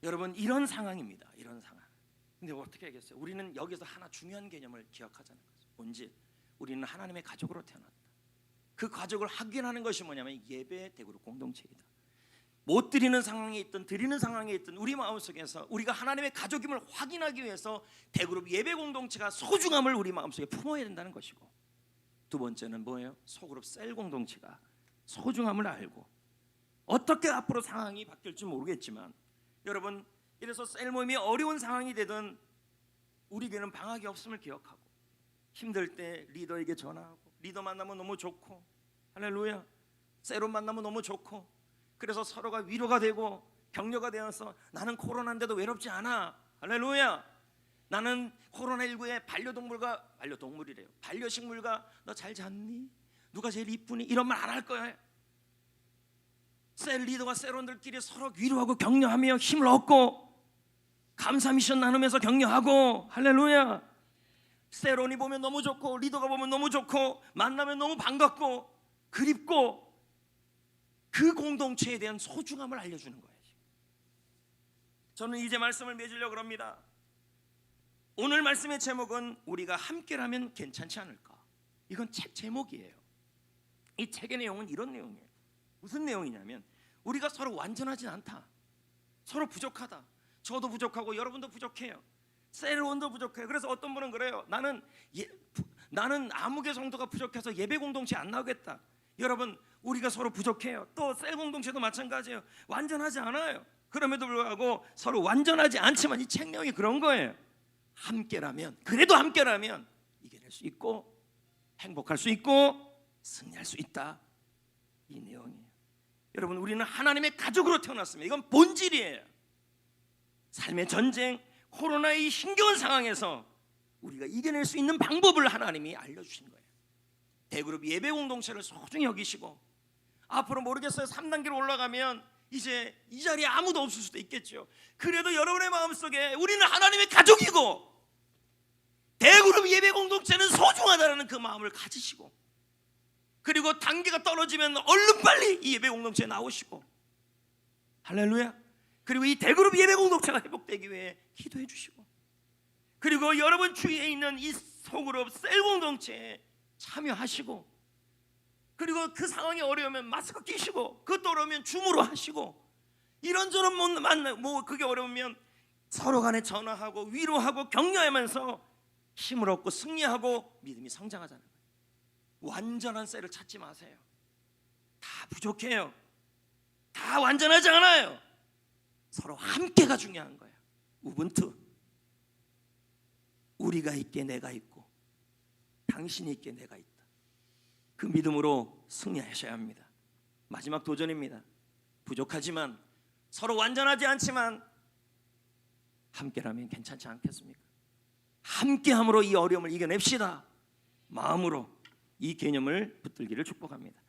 여러분, 이런 상황입니다. 이런 상황. 근데 어떻게 하겠어요? 우리는 여기서 하나 중요한 개념을 기억하자는 거죠. 뭔지, 우리는 하나님의 가족으로 태어났다. 그 가족을 확인하는 것이 뭐냐면 예배 대그룹 공동체이다. 못 드리는 상황에 있든 드리는 상황에 있든 우리 마음속에서 우리가 하나님의 가족임을 확인하기 위해서 대그룹 예배 공동체가 소중함을 우리 마음속에 품어야 된다는 것이고, 두 번째는 뭐예요? 소그룹 셀 공동체가 소중함을 알고, 어떻게 앞으로 상황이 바뀔지 모르겠지만 여러분, 이래서 셀 모임이 어려운 상황이 되든 우리에게는 방학이 없음을 기억하고, 힘들 때 리더에게 전화하고, 리더 만나면 너무 좋고, 할렐루야, 셀로 만나면 너무 좋고, 그래서 서로가 위로가 되고 격려가 되어서 나는 코로나인데도 외롭지 않아, 할렐루야, 나는 코로나19에 반려식물과 너 잘 잤니? 누가 제일 이쁘니? 이런 말 안 할 거야. 셀 리더가 셀원들끼리 서로 위로하고 격려하며 힘을 얻고 감사 미션 나누면서 격려하고, 할렐루야. 셀원이 보면 너무 좋고 리더가 보면 너무 좋고 만나면 너무 반갑고 그립고, 그 공동체에 대한 소중함을 알려주는 거예요. 저는 이제 말씀을 맺으려고 합니다. 오늘 말씀의 제목은 우리가 함께라면 괜찮지 않을까. 이건 책 제목이에요. 이 책의 내용은 이런 내용이에요. 무슨 내용이냐면, 우리가 서로 완전하진 않다, 서로 부족하다. 저도 부족하고 여러분도 부족해요. 셀원도 부족해요. 그래서 어떤 분은 그래요. 나는 아무개 성도가 부족해서 예배 공동체 안 나오겠다. 여러분, 우리가 서로 부족해요. 또 셀 공동체도 마찬가지예요. 완전하지 않아요. 그럼에도 불구하고 서로 완전하지 않지만 이 책 내용이 그런 거예요. 함께라면, 그래도 함께라면 이겨낼 수 있고 행복할 수 있고 승리할 수 있다, 이 내용이에요. 여러분, 우리는 하나님의 가족으로 태어났습니다. 이건 본질이에요. 삶의 전쟁, 코로나의 힘겨운 상황에서 우리가 이겨낼 수 있는 방법을 하나님이 알려주신 거예요. 대그룹 예배 공동체를 소중히 여기시고, 앞으로 모르겠어요, 3단계로 올라가면 이제 이 자리에 아무도 없을 수도 있겠죠. 그래도 여러분의 마음속에 우리는 하나님의 가족이고 대그룹 예배 공동체는 소중하다는 그 마음을 가지시고, 그리고 단계가 떨어지면 얼른 빨리 이 예배 공동체에 나오시고, 할렐루야. 그리고 이 대그룹 예배 공동체가 회복되기 위해 기도해 주시고, 그리고 여러분 주위에 있는 이 소그룹 셀 공동체에 참여하시고, 그리고 그 상황이 어려우면 마스크 끼시고, 그것도 어려우면 줌으로 하시고, 이런저런 그게 어려우면 서로 간에 전화하고 위로하고 격려하면서 힘을 얻고 승리하고 믿음이 성장하자는 거예요. 완전한 셀을 찾지 마세요. 다 부족해요. 다 완전하지 않아요. 서로 함께가 중요한 거예요. 우분투. 우리가 있게 내가 있고 당신이 있게 내가 있다. 그 믿음으로 승리하셔야 합니다. 마지막 도전입니다. 부족하지만, 서로 완전하지 않지만 함께라면 괜찮지 않겠습니까? 함께함으로 이 어려움을 이겨냅시다. 마음으로 이 개념을 붙들기를 축복합니다.